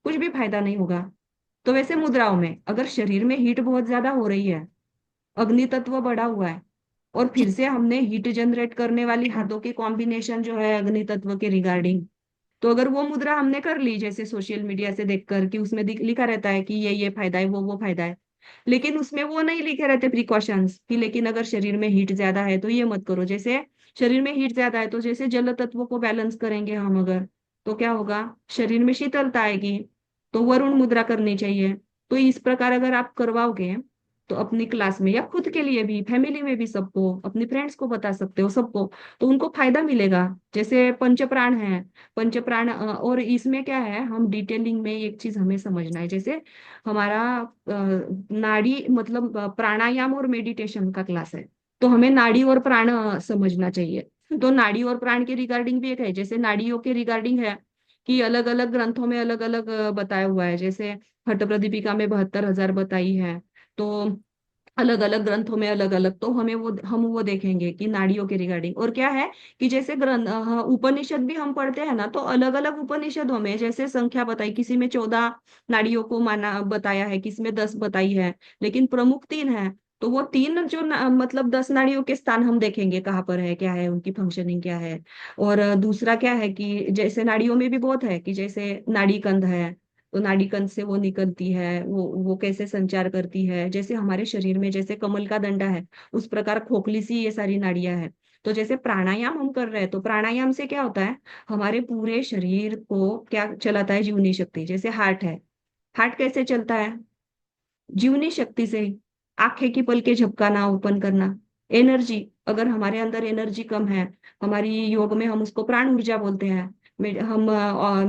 कुछ भी फायदा नहीं होगा। तो वैसे मुद्राओं में अगर शरीर में हीट बहुत ज्यादा हो रही है, अग्नि तत्व बढ़ा हुआ है, और फिर से हमने हीट जनरेट करने वाली हाथों की कॉम्बिनेशन जो है अग्नि तत्व के रिगार्डिंग, तो अगर वो मुद्रा हमने कर ली, जैसे सोशल मीडिया से देखकर कि उसमें लिखा रहता है कि ये फायदा है, वो फायदा है, लेकिन उसमें वो नहीं लिखे रहते प्रिकॉशंस कि लेकिन अगर शरीर में हीट ज्यादा है तो ये मत करो। जैसे शरीर में हीट ज्यादा है तो जैसे जल तत्वों को बैलेंस करेंगे हम अगर, तो क्या होगा, शरीर में शीतलता आएगी, तो वरुण मुद्रा करनी चाहिए। तो इस प्रकार अगर आप करवाओगे, तो अपनी क्लास में या खुद के लिए भी, फैमिली में भी, सबको, अपने फ्रेंड्स को बता सकते हो सबको, तो उनको फायदा मिलेगा। जैसे पंच प्राण है, पंच प्राण और इसमें क्या है, हम डिटेलिंग में एक चीज हमें समझना है, जैसे हमारा नाड़ी मतलब प्राणायाम और मेडिटेशन का क्लास है, तो हमें नाड़ी और प्राण समझना चाहिए। तो नाड़ी और प्राण के रिगार्डिंग भी एक है, जैसे नाड़ियों के रिगार्डिंग है कि अलग अलग ग्रंथों में अलग अलग बताया हुआ है, जैसे हठ प्रदीपिका में 72,000 बताई है, तो अलग अलग ग्रंथों में अलग अलग, तो हम वो देखेंगे कि नाड़ियों के रिगार्डिंग। और क्या है कि जैसे ग्रंथ उपनिषद भी हम पढ़ते हैं ना, तो अलग अलग उपनिषदों में जैसे संख्या बताई, किसी में 14 नाड़ियों को माना बताया है, किसी में 10 बताई है, लेकिन प्रमुख 3 है। तो वो तीन जो मतलब 10 नाड़ियों के स्थान हम देखेंगे कहाँ पर है, क्या है, उनकी फंक्शनिंग क्या है। और दूसरा क्या है कि जैसे नाड़ियों में भी बहुत है कि जैसे नाड़ी कंध है, तो नाड़ी कंठ से वो निकलती है, वो कैसे संचार करती है, जैसे हमारे शरीर में जैसे कमल का दंडा है, उस प्रकार खोखली सी ये सारी नाड़ियां हैं। तो जैसे प्राणायाम हम कर रहे हैं, तो प्राणायाम से क्या होता है, हमारे पूरे शरीर को क्या चलाता है, जीवनी शक्ति। जैसे हार्ट है, हार्ट कैसे चलता है, जीवनी शक्ति से। आंखें की पलकें झपकाना, ओपन करना, एनर्जी, अगर हमारे अंदर एनर्जी कम है, हमारी योग में हम उसको प्राण ऊर्जा बोलते हैं। हम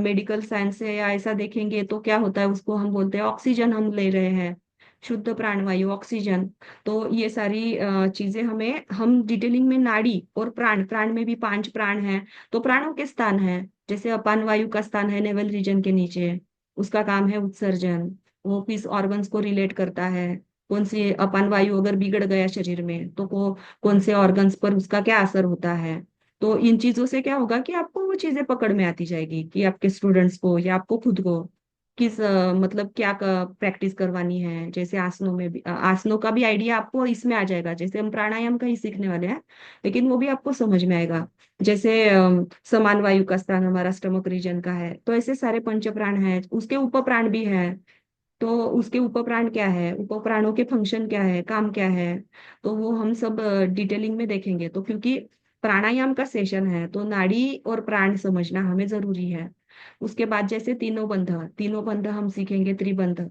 मेडिकल साइंस से या ऐसा देखेंगे तो क्या होता है, उसको हम बोलते हैं ऑक्सीजन हम ले रहे हैं, शुद्ध प्राणवायु ऑक्सीजन। तो ये सारी चीजें हमें, हम डिटेलिंग में नाड़ी और प्राण, प्राण में भी 5 प्राण हैं, तो प्राणों के स्थान है, जैसे अपान वायु का स्थान है नेवल रीजन के नीचे, उसका काम है उत्सर्जन, वो किस ऑर्गन्स को रिलेट करता है, कौन सी अपान वायु अगर बिगड़ गया शरीर में तो कौन से ऑर्गन्स पर उसका क्या असर होता है। तो इन चीजों से क्या होगा कि आपको वो चीजें पकड़ में आती जाएगी कि आपके स्टूडेंट्स को या आपको खुद को किस मतलब क्या प्रैक्टिस करवानी है। जैसे आसनों में भी आसनों का भी आइडिया आपको इसमें आ जाएगा, जैसे हम प्राणायाम का ही सीखने वाले हैं, लेकिन वो भी आपको समझ में आएगा। जैसे समान वायु का स्थान हमारा स्टमक रीजन का है, तो ऐसे सारे पंच प्राण है, उसके उप प्राण भी है, तो उसके उप प्राण क्या है, उप प्राणों के फंक्शन क्या है, काम क्या है, तो वो हम सब डिटेलिंग में देखेंगे। तो क्योंकि प्राणायाम का सेशन है, तो नाड़ी और प्राण समझना हमें जरूरी है। उसके बाद जैसे तीनों बंध हम सीखेंगे, त्रिबंध।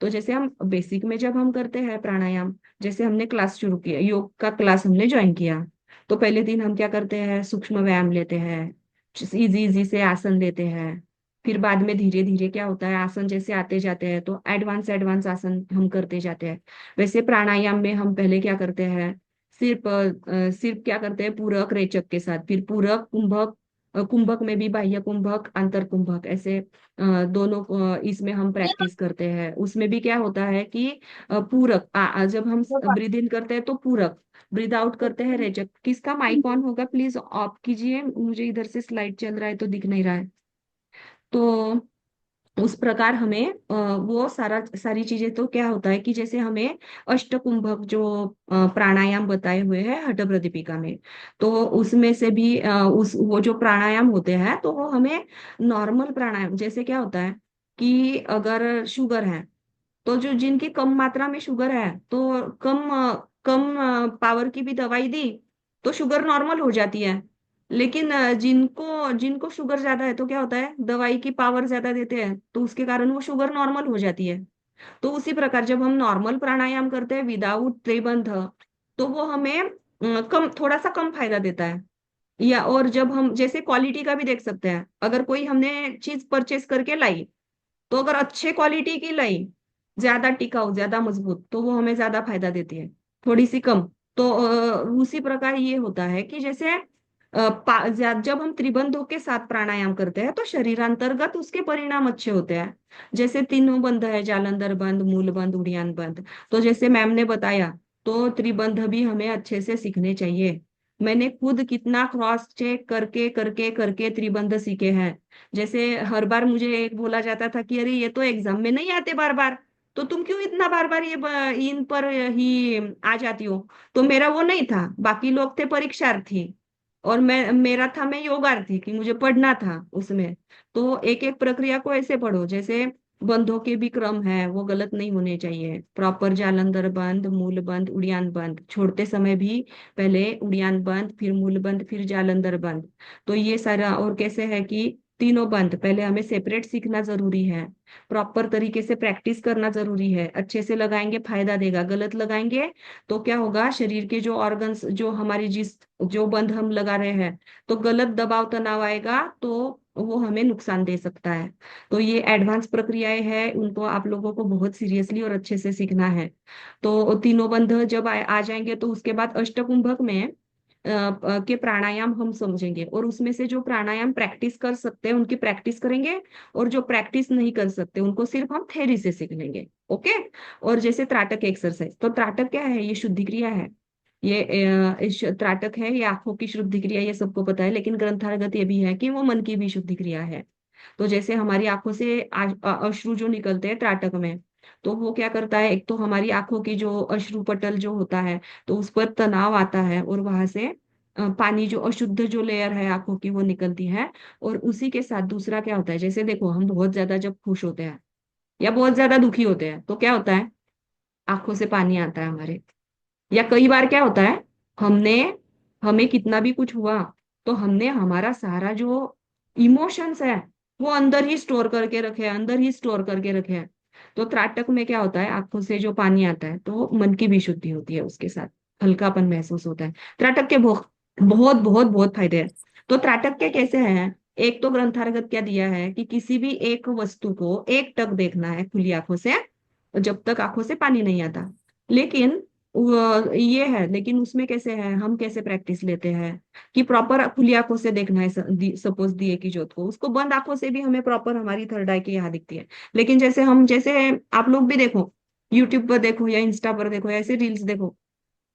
तो जैसे हम बेसिक में जब हम करते हैं प्राणायाम, जैसे हमने क्लास शुरू किया, योग का क्लास हमने ज्वाइन किया, तो पहले दिन हम क्या करते हैं, सूक्ष्म व्यायाम लेते हैं, इजी इजी से आसन लेते हैं। फिर बाद में धीरे धीरे क्या होता है, आसन जैसे आते जाते हैं तो एडवांस एडवांस आसन हम करते जाते हैं। वैसे प्राणायाम में हम पहले क्या करते हैं, सिर्फ क्या करते हैं, पूरक रेचक के साथ, फिर पूरक कुंभक, कुंभक में भी बाह्य कुंभक, आंतर कुंभक, ऐसे दोनों इसमें हम प्रैक्टिस करते हैं। उसमें भी क्या होता है कि पूरक जब हम ब्रीद इन करते हैं तो पूरक, ब्रीद आउट करते हैं रेचक। किसका माइक ऑन होगा प्लीज ऑफ कीजिए, मुझे इधर से स्लाइड चल रहा है तो दिख नहीं रहा है। तो उस प्रकार हमें वो सारी चीजें, तो क्या होता है कि जैसे हमें अष्टकुंभक जो प्राणायाम बताए हुए हैं हठ प्रदीपिका में, तो उसमें से भी उस वो जो प्राणायाम होते हैं तो वो हमें नॉर्मल प्राणायाम, जैसे क्या होता है कि अगर शुगर है तो जो जिनकी कम मात्रा में शुगर है तो कम पावर की भी दवाई दी तो शुगर नॉर्मल हो जाती है। लेकिन जिनको जिनको शुगर ज्यादा है तो क्या होता है, दवाई की पावर ज्यादा देते हैं तो उसके कारण वो शुगर नॉर्मल हो जाती है। तो उसी प्रकार जब हम नॉर्मल प्राणायाम करते हैं विदाउट त्रिबंध, तो वो हमें कम, थोड़ा सा कम फायदा देता है। या और जब हम जैसे क्वालिटी का भी देख सकते हैं, अगर कोई हमने चीज परचेस करके लाई, तो अगर अच्छे क्वालिटी की लाई, ज्यादा टिकाऊ ज्यादा मजबूत, तो वो हमें ज्यादा फायदा देती है, थोड़ी सी कम। तो उसी प्रकार ये होता है कि जैसे जब हम त्रिबंधों के साथ प्राणायाम करते हैं तो शरीरांतर्गत उसके परिणाम अच्छे होते हैं। जैसे तीनों बंध है, जालंधर बंध, मूल बंध, उड़ियान बंध, तो जैसे मैम ने बताया, तो त्रिबंध भी हमें अच्छे से सीखने चाहिए। मैंने खुद कितना क्रॉस चेक करके करके करके त्रिबंध सीखे हैं। जैसे हर बार मुझे एक बोला जाता था कि अरे ये तो एग्जाम में नहीं आते बार बार, तो तुम क्यों इतना बार बार इन पर ही आ जाती हो। तो मेरा वो नहीं था, बाकी लोग थे परीक्षार्थी और मैं योगार्थी कि मुझे पढ़ना था उसमें। तो एक एक प्रक्रिया को ऐसे पढ़ो, जैसे बंधों के भी क्रम है वो गलत नहीं होने चाहिए, प्रॉपर जालंधर बंद, मूल बंद, उड़ियान बंद, छोड़ते समय भी पहले उड़ियान बंद, फिर मूल बंद, फिर जालंधर बंद। तो ये सारा, और कैसे है कि तीनों बंद पहले हमें सेपरेट सीखना जरूरी है, प्रॉपर तरीके से प्रैक्टिस करना जरूरी है। अच्छे से लगाएंगे फायदा देगा, गलत लगाएंगे तो क्या होगा, शरीर के जो ऑर्गन्स, जो हमारी जिस जो बंद हम लगा रहे हैं, तो गलत दबाव तनाव आएगा तो वो हमें नुकसान दे सकता है। तो ये एडवांस प्रक्रियाएं हैं, उनको आप लोगों को बहुत सीरियसली और अच्छे से सीखना है। तो तीनों बंध जब आ जाएंगे तो उसके बाद अष्टकुंभक में के प्राणायाम हम समझेंगे, और उसमें से जो प्राणायाम प्रैक्टिस कर सकते हैं उनकी प्रैक्टिस करेंगे, और जो प्रैक्टिस नहीं कर सकते उनको सिर्फ हम थ्योरी से सीख लेंगे। ओके। और जैसे त्राटक एक्सरसाइज, तो त्राटक क्या है, ये शुद्धि क्रिया है। ये त्राटक है, ये आंखों की शुद्धि क्रिया, ये सबको पता है, लेकिन ग्रंथागत ये भी है कि वो मन की भी शुद्धि क्रिया है। तो जैसे हमारी आंखों से अश्रु जो निकलते हैं त्राटक में, तो वो क्या करता है, एक तो हमारी आंखों की जो अश्रु पटल जो होता है, तो उस पर तनाव आता है और वहां से पानी जो अशुद्ध जो लेयर है आंखों की वो निकलती है। और उसी के साथ दूसरा क्या होता है, जैसे देखो हम बहुत ज्यादा जब खुश होते हैं या बहुत ज्यादा दुखी होते हैं तो क्या होता है, आंखों से पानी आता है हमारे। या कई बार क्या होता है, हमने हमें कितना भी कुछ हुआ तो हमने हमारा सारा जो इमोशंस है वो अंदर ही स्टोर करके रखे हैं, अंदर ही स्टोर करके रखे हैं। तो त्राटक में क्या होता है, आंखों से जो पानी आता है तो मन की भी शुद्धि होती है, उसके साथ हल्कापन महसूस होता है। त्राटक के बहुत बहुत बहुत बहुत फायदे हैं। तो त्राटक के कैसे हैं, एक तो ग्रंथारगत क्या दिया है कि किसी भी एक वस्तु को एक टक देखना है खुली आंखों से, जब तक आंखों से पानी नहीं आता। लेकिन ये है, लेकिन उसमें कैसे है, हम कैसे प्रैक्टिस लेते हैं कि प्रॉपर खुली आंखों से देखना है। सपोज दिए की जोत को, उसको बंद आंखों से भी हमें प्रॉपर हमारी थर्ड आई की यहाँ दिखती है। लेकिन जैसे आप लोग भी देखो, यूट्यूब पर देखो या इंस्टा पर देखो या ऐसे रील्स देखो,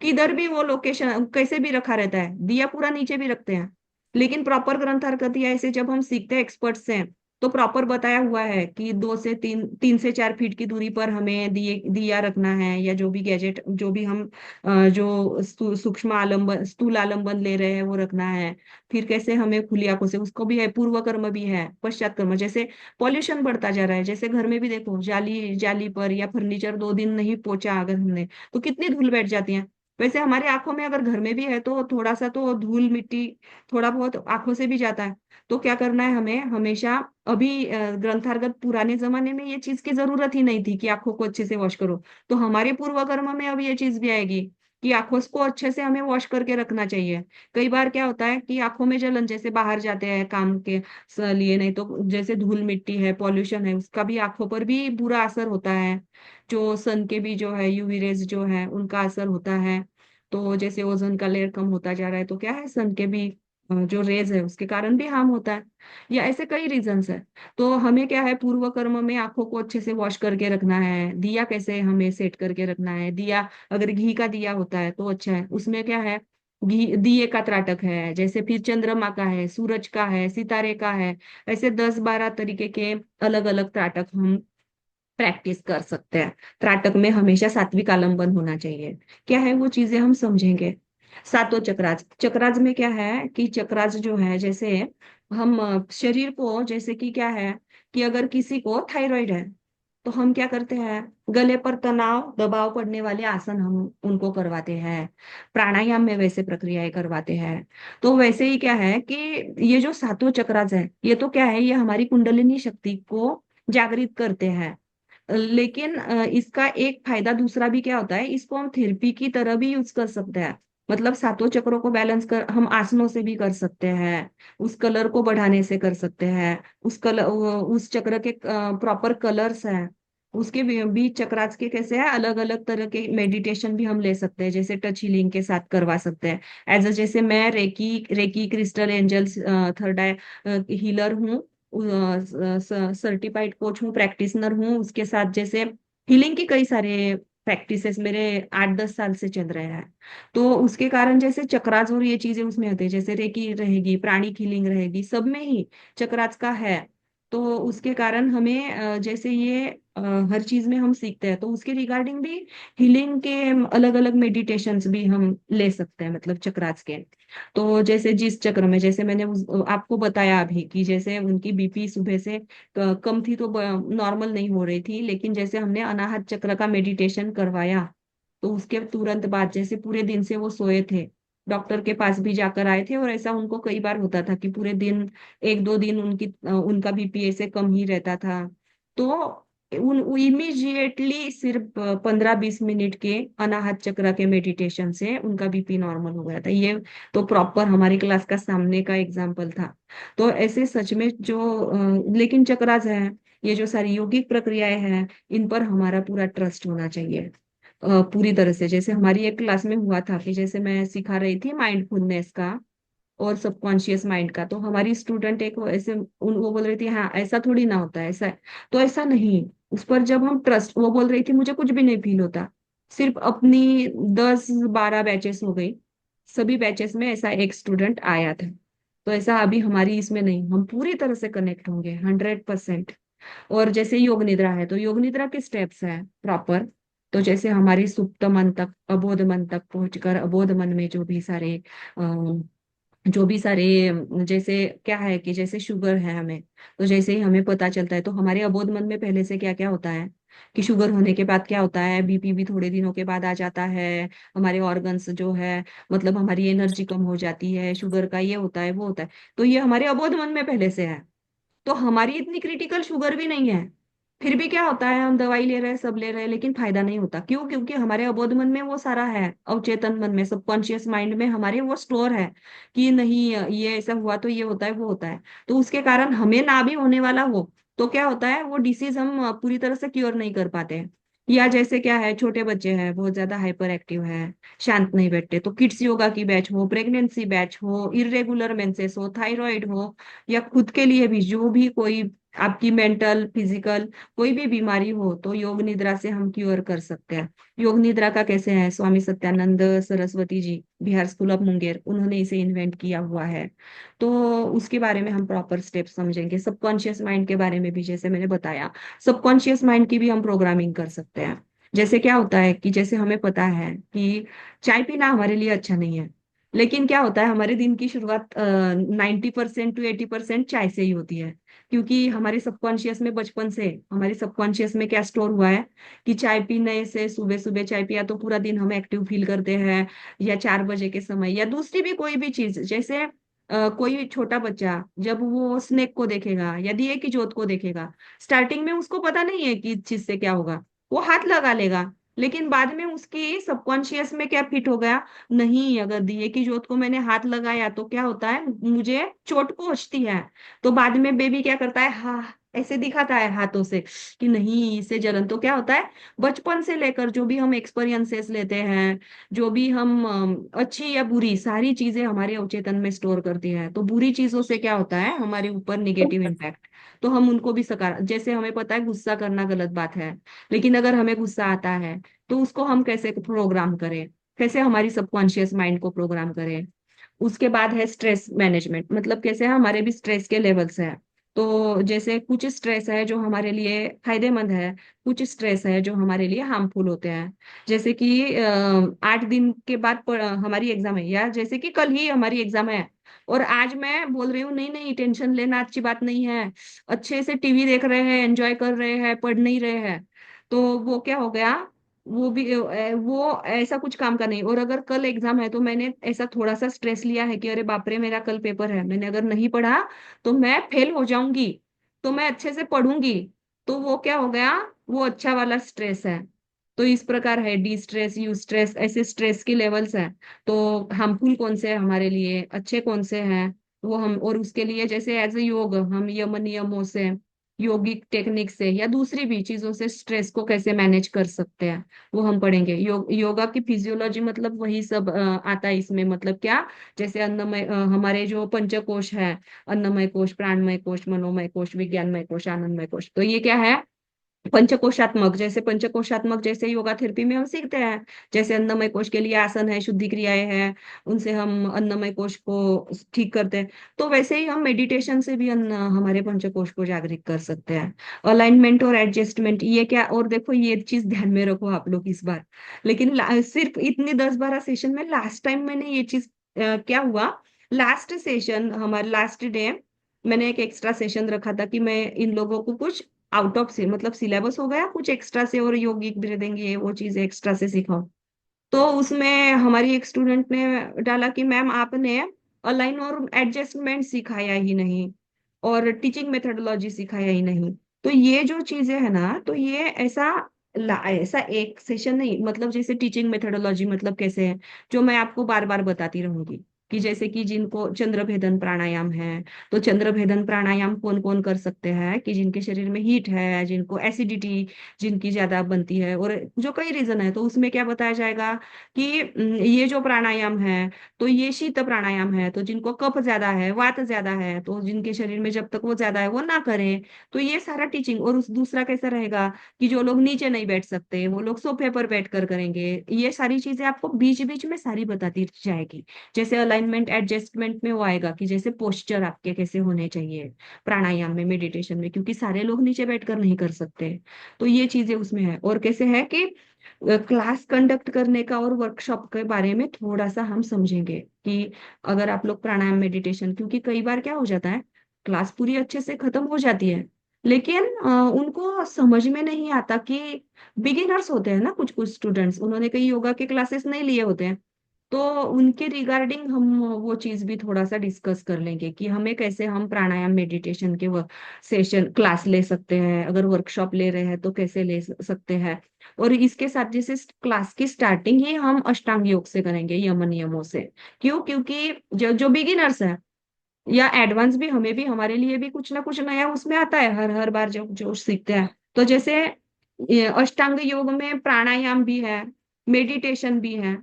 किधर भी वो लोकेशन कैसे भी रखा रहता है, दिया पूरा नीचे भी रखते हैं। लेकिन प्रॉपर ग्रंथ हरकत या ऐसे जब हम सीखते हैं एक्सपर्ट से, तो प्रॉपर बताया हुआ है कि 2 से 3, 3 से 4 फीट की दूरी पर हमें दिया रखना है, या जो भी गैजेट, जो भी हम जो सूक्ष्म आलम्बन, स्थूल आलम्बन ले रहे हैं वो रखना है। फिर कैसे हमें खुली आंखों से, उसको भी है, पूर्व कर्म भी है, पश्चात कर्म। जैसे पॉल्यूशन बढ़ता जा रहा है, जैसे घर में भी देखो, जाली जाली पर या फर्नीचर 2 दिन नहीं पोछा अगर हमने, तो कितनी धूल बैठ जाती है। वैसे हमारे आंखों में अगर घर में भी है तो थोड़ा सा तो धूल मिट्टी थोड़ा बहुत आंखों से भी जाता है। तो क्या करना है हमें हमेशा, अभी ग्रंथार्गत पुराने जमाने में ये चीज की जरूरत ही नहीं थी कि आंखों को अच्छे से वॉश करो, तो हमारे पूर्व कर्म में अब ये चीज भी आएगी कि आंखों को अच्छे से हमें वॉश करके रखना चाहिए। कई बार क्या होता है कि आंखों में जलन, जैसे बाहर जाते हैं काम के लिए, नहीं तो जैसे धूल मिट्टी है, पॉल्यूशन है, उसका भी आंखों पर भी बुरा असर होता है। जो सन के भी जो है यूवी रेज जो है उनका असर होता है। तो जैसे ओजोन का लेयर कम होता जा रहा है तो क्या है, सन के भी जो रेज है उसके कारण भी हार्म होता है, या ऐसे कई रीजंस है। तो हमें क्या है, पूर्व कर्म में आंखों को अच्छे से वॉश करके रखना है। दिया कैसे हमें सेट करके रखना है, दिया अगर घी का दिया होता है तो अच्छा है, उसमें क्या है दिए का त्राटक है, जैसे फिर चंद्रमा का है, सूरज का है, सितारे का है। ऐसे 10-12 तरीके के अलग अलग त्राटक हम प्रैक्टिस कर सकते हैं। त्राटक में हमेशा सात्विक आलंबन होना चाहिए। क्या है वो चीजें हम समझेंगे। सातों चक्रास, चक्रास में क्या है कि चक्रास जो है, जैसे हम शरीर को, जैसे कि क्या है कि अगर किसी को थायराइड है तो हम क्या करते हैं, गले पर तनाव दबाव पड़ने वाले आसन हम उनको करवाते हैं। प्राणायाम में वैसे प्रक्रियाएं करवाते हैं। तो वैसे ही क्या है कि ये जो सातों चक्रास है, ये तो क्या है, ये हमारी कुंडलिनी शक्ति को जागृत करते हैं। लेकिन इसका एक फायदा दूसरा भी क्या होता है, इसको हम थेरेपी की तरह भी यूज कर सकते हैं। मतलब सातों चक्रों को बैलेंस कर हम आसनों से भी कर सकते हैं, उस कलर को बढ़ाने से कर सकते हैं, उस चक्र के प्रॉपर कलर्स हैं, उसके बीच चक्रास के कैसे है, अलग अलग तरह के मेडिटेशन भी हम ले सकते हैं, जैसे टच हीलिंग के साथ करवा सकते हैं। जैसे मैं reiki reiki crystal angels third eye healer हूँ, सर्टिफाइड कोच हूँ, प्रैक्टिशनर हूँ, उसके साथ जैसे हीलिंग की कई सारे प्रैक्टिसेस मेरे 8-10 साल से चल रहे हैं। तो उसके कारण जैसे चक्रास और ये चीजें उसमें होते हैं, जैसे रेकी रहेगी, प्राणिक हीलिंग रहेगी, सब में ही चक्रास का है। तो उसके कारण हमें जैसे ये हर चीज में हम सीखते हैं, तो उसके रिगार्डिंग भी हीलिंग के अलग अलग मेडिटेशंस भी हम ले सकते हैं, मतलब चक्रास के। तो जैसे जिस चक्र में, जैसे मैंने आपको बताया अभी कि जैसे उनकी बीपी सुबह से कम थी, तो नॉर्मल नहीं हो रही थी, लेकिन जैसे हमने अनाहत चक्र का मेडिटेशन करवाया, तो उसके तुरंत बाद जैसे पूरे दिन से वो सोए थे, डॉक्टर के पास भी जाकर आए थे, और ऐसा उनको कई बार होता था कि पूरे दिन 1-2 दिन उनका बीपी ऐसे कम ही रहता था। तो उन इमीडिएटली सिर्फ 15-20 मिनट के अनाहत चक्र के मेडिटेशन से उनका बीपी नॉर्मल हो गया था। ये तो प्रॉपर हमारी क्लास का सामने का एग्जाम्पल था। तो ऐसे सच में जो लेकिन चक्रास है, ये जो सारी योगिक प्रक्रियाएं हैं, इन पर हमारा पूरा ट्रस्ट होना चाहिए पूरी तरह से। जैसे हमारी एक क्लास में हुआ था कि जैसे मैं सिखा रही थी माइंडफुलनेस का और सबकॉन्शियस माइंड का, तो हमारी स्टूडेंट एक ऐसे वो बोल रही थी, हाँ ऐसा थोड़ी ना होता है, ऐसा है। तो ऐसा नहीं, उस पर जब हम ट्रस्ट, वो बोल रही थी मुझे कुछ भी नहीं फील होता, सिर्फ अपनी 10-12 बैचेस हो गई, सभी बैचेस में ऐसा एक स्टूडेंट आया था। तो ऐसा अभी हमारी इसमें नहीं, हम पूरी तरह से कनेक्ट होंगे 100%। और जैसे योग निद्रा है, तो योग निद्रा के स्टेप्स है प्रॉपर। तो जैसे हमारी सुप्त मन तक, अबोध मन तक पहुंचकर, अबोध मन में जो भी सारे जैसे क्या है कि जैसे शुगर है हमें, तो जैसे ही हमें पता चलता है, तो हमारे अबोध मन में पहले से क्या क्या होता है कि शुगर होने के बाद क्या होता है, बीपी भी थोड़े दिनों के बाद आ जाता है। हमारे ऑर्गन्स जो है, मतलब हमारी एनर्जी कम हो जाती है, शुगर का ये होता है वो होता है। तो ये हमारे अबोध मन में पहले से है। तो हमारी इतनी क्रिटिकल शुगर भी नहीं है, फिर भी क्या होता है, हम दवाई ले रहे हैं, सब ले रहे हैं, लेकिन फायदा नहीं होता। क्यों? क्योंकि हमारे अबोध मन में वो सारा है, अवचेतन मन में, सबकॉन्शियस माइंड में हमारे वो स्टोर है कि नहीं, ये ऐसा हुआ तो ये होता है वो होता है। तो उसके कारण हमें ना भी होने वाला हो तो क्या होता है, वो डिसीज हम पूरी तरह से क्योर नहीं कर पाते हैं। या जैसे क्या है, छोटे बच्चे हैं, बहुत ज्यादा हाइपर एक्टिव है, शांत नहीं बैठते, तो किड्स योगा की बैच हो, प्रेगनेंसी बैच हो, इरेगुलर मेंसेस हो, थायराइड हो, या खुद के लिए भी जो भी कोई आपकी मेंटल फिजिकल कोई भी बीमारी हो, तो योग निद्रा से हम क्योर कर सकते हैं। योग निद्रा का कैसे है, स्वामी सत्यानंद सरस्वती जी, बिहार स्कूल ऑफ मुंगेर, उन्होंने इसे इन्वेंट किया हुआ है। तो उसके बारे में हम प्रॉपर स्टेप समझेंगे। सबकॉन्शियस माइंड के बारे में भी जैसे मैंने बताया, सबकॉन्शियस माइंड की भी हम प्रोग्रामिंग कर सकते हैं। जैसे क्या होता है कि जैसे हमें पता है कि चाय पीना हमारे लिए अच्छा नहीं है, लेकिन क्या होता है, हमारे दिन की शुरुआत 90% to 80% चाय से ही होती है। क्योंकि हमारे सबकॉन्शियस में बचपन से, हमारे सबकॉन्शियस में क्या स्टोर हुआ है कि चाय पीने से, सुबह सुबह चाय पिया तो पूरा दिन हम एक्टिव फील करते हैं, या 4 बजे के समय, या दूसरी भी कोई भी चीज, जैसे कोई छोटा बच्चा जब वो स्नेक को देखेगा या दिए की जोत को देखेगा, स्टार्टिंग में उसको पता नहीं है कि इस चीज से क्या होगा, वो हाथ लगा लेगा, लेकिन बाद में उसकी सबकॉन्शियस में क्या फिट हो गया, नहीं, अगर दिए की जोत को मैंने हाथ लगाया तो क्या होता है, मुझे चोट पहुंचती है। तो बाद में बेबी क्या करता है, हाँ ऐसे दिखाता है हाथों से कि नहीं, इससे जलन। तो क्या होता है, बचपन से लेकर जो भी हम एक्सपीरियंसेस लेते हैं, जो भी हम अच्छी या बुरी सारी चीजें हमारे अवचेतन में स्टोर करती है, तो बुरी चीजों से क्या होता है, हमारे ऊपर निगेटिव इम्पैक्ट। तो हम उनको भी सकार, जैसे हमें पता है गुस्सा करना गलत बात है, लेकिन अगर हमें गुस्सा आता है तो उसको हम कैसे प्रोग्राम करें, कैसे हमारी सबकॉन्शियस माइंड को प्रोग्राम करें। उसके बाद है स्ट्रेस मैनेजमेंट, मतलब कैसे हमारे भी स्ट्रेस के लेवल्स हैं। तो जैसे कुछ स्ट्रेस है जो हमारे लिए फायदेमंद है, कुछ स्ट्रेस है जो हमारे लिए हार्मफुल होते हैं। जैसे कि 8 दिन के बाद हमारी एग्जाम है, या जैसे कि कल ही हमारी एग्जाम है, और आज मैं बोल रही हूँ नहीं नहीं टेंशन लेना अच्छी बात नहीं है, अच्छे से टीवी देख रहे हैं, एंजॉय कर रहे हैं, पढ़ नहीं रहे हैं, तो वो क्या हो गया, वो भी वो ऐसा कुछ काम का नहीं। और अगर कल एग्जाम है तो मैंने ऐसा थोड़ा सा स्ट्रेस लिया है कि अरे बाप रे मेरा कल पेपर है, मैंने अगर नहीं पढ़ा तो मैं फेल हो जाऊंगी, तो मैं अच्छे से पढ़ूंगी, तो वो क्या हो गया, वो अच्छा वाला स्ट्रेस है। तो इस प्रकार है डी स्ट्रेस, यू स्ट्रेस, ऐसे स्ट्रेस की लेवल्स हैं। तो हार्मफुल कौन से हैं हमारे लिए, अच्छे कौन से हैं, वो हम, और उसके लिए जैसे एज ए योग हम यम नियमों से, योगिक टेक्निक से या दूसरी भी चीजों से स्ट्रेस को कैसे मैनेज कर सकते हैं, वो हम पढ़ेंगे। योगा की फिजियोलॉजी मतलब वही सब आता है इसमें, मतलब क्या, जैसे अन्नमय हमारे जो पंचकोश है, अन्नमय कोश, प्राणमय कोश, मनोमय कोश, विज्ञानमय कोश, आनंदमय कोश, तो ये क्या है, पंचकोशात्मक। जैसे पंचकोशात्मक जैसे योगा थेरेपी में हम सीखते हैं, जैसे अन्नमय कोश के लिए आसन है, शुद्धि क्रियाएं हैं, उनसे हम अन्नमय कोश को ठीक करते हैं, तो वैसे ही हम मेडिटेशन से भी अन्न हमारे पंचकोश को जागृत कर सकते हैं। अलाइनमेंट और एडजस्टमेंट, ये क्या, और देखो ये चीज ध्यान में रखो आप लोग इस बार, लेकिन सिर्फ इतनी 10-12 सेशन में, लास्ट टाइम मैंने ये चीज क्या हुआ, लास्ट सेशन हमारा लास्ट डे मैंने एक एक्स्ट्रा सेशन रखा था कि मैं इन लोगों को कुछ आउट ऑफ से, मतलब सिलेबस हो गया कुछ एक्स्ट्रा से, और यौगिक ब्रीदिंग ये वो चीजें एक्स्ट्रा से सिखाओ। तो उसमें हमारी एक स्टूडेंट ने डाला कि मैम आपने अलाइन और एडजस्टमेंट सिखाया ही नहीं, और टीचिंग मेथोडोलॉजी सिखाया ही नहीं। तो ये जो चीजें है ना, तो ये ऐसा ऐसा एक सेशन नहीं, मतलब जैसे टीचिंग मेथोडोलॉजी मतलब कैसे है, जो मैं आपको बार बार बताती रहूंगी, कि जैसे कि जिनको चंद्र भेदन प्राणायाम है, तो चंद्र भेदन प्राणायाम कौन कौन कर सकते हैं, कि जिनके शरीर में हीट है, जिनको एसिडिटी जिनकी ज्यादा बनती है, और जो कई रीजन है, तो उसमें क्या बताया जाएगा कि ये जो प्राणायाम है, तो ये शीत प्राणायाम है, तो जिनको कफ ज्यादा है, वात ज्यादा है, तो जिनके शरीर में जब तक वो ज्यादा है वो ना करें। तो ये सारा टीचिंग, और उस दूसरा कैसा रहेगा कि जो लोग नीचे नहीं बैठ सकते वो लोग सोफे पर बैठ कर करेंगे। ये सारी चीजें आपको बीच बीच में सारी बताती जाएगी। जैसे अलाइनमेंट एडजस्टमेंट में वो आएगा कि जैसे पोस्चर आपके कैसे होने चाहिए प्राणायाम में, मेडिटेशन में, क्योंकि सारे लोग नीचे बैठकर नहीं कर सकते। तो ये चीजें उसमें है। और कैसे है कि क्लास कंडक्ट करने का और वर्कशॉप के बारे में थोड़ा सा हम समझेंगे, कि अगर आप लोग प्राणायाम मेडिटेशन, क्योंकि कई बार क्या हो जाता है, क्लास पूरी अच्छे से खत्म हो जाती है, लेकिन उनको समझ में नहीं आता कि बिगिनर्स होते हैं ना कुछ कुछ स्टूडेंट्स, उन्होंने कई योगा के क्लासेस नहीं लिए होते हैं, तो उनके रिगार्डिंग हम वो चीज भी थोड़ा सा डिस्कस कर लेंगे कि हमें कैसे हम प्राणायाम मेडिटेशन के सेशन क्लास ले सकते हैं, अगर वर्कशॉप ले रहे हैं तो कैसे ले सकते हैं। और इसके साथ जैसे क्लास की स्टार्टिंग ही हम अष्टांग योग से करेंगे, यम नियमों से। क्यों, क्योंकि जो जो बिगिनर्स हैं या एडवांस भी, हमें भी, हमारे लिए भी कुछ ना कुछ नया उसमें आता है हर हर बार जब जो सीखते हैं। तो जैसे ये अष्टांग योग में प्राणायाम भी है, मेडिटेशन भी है।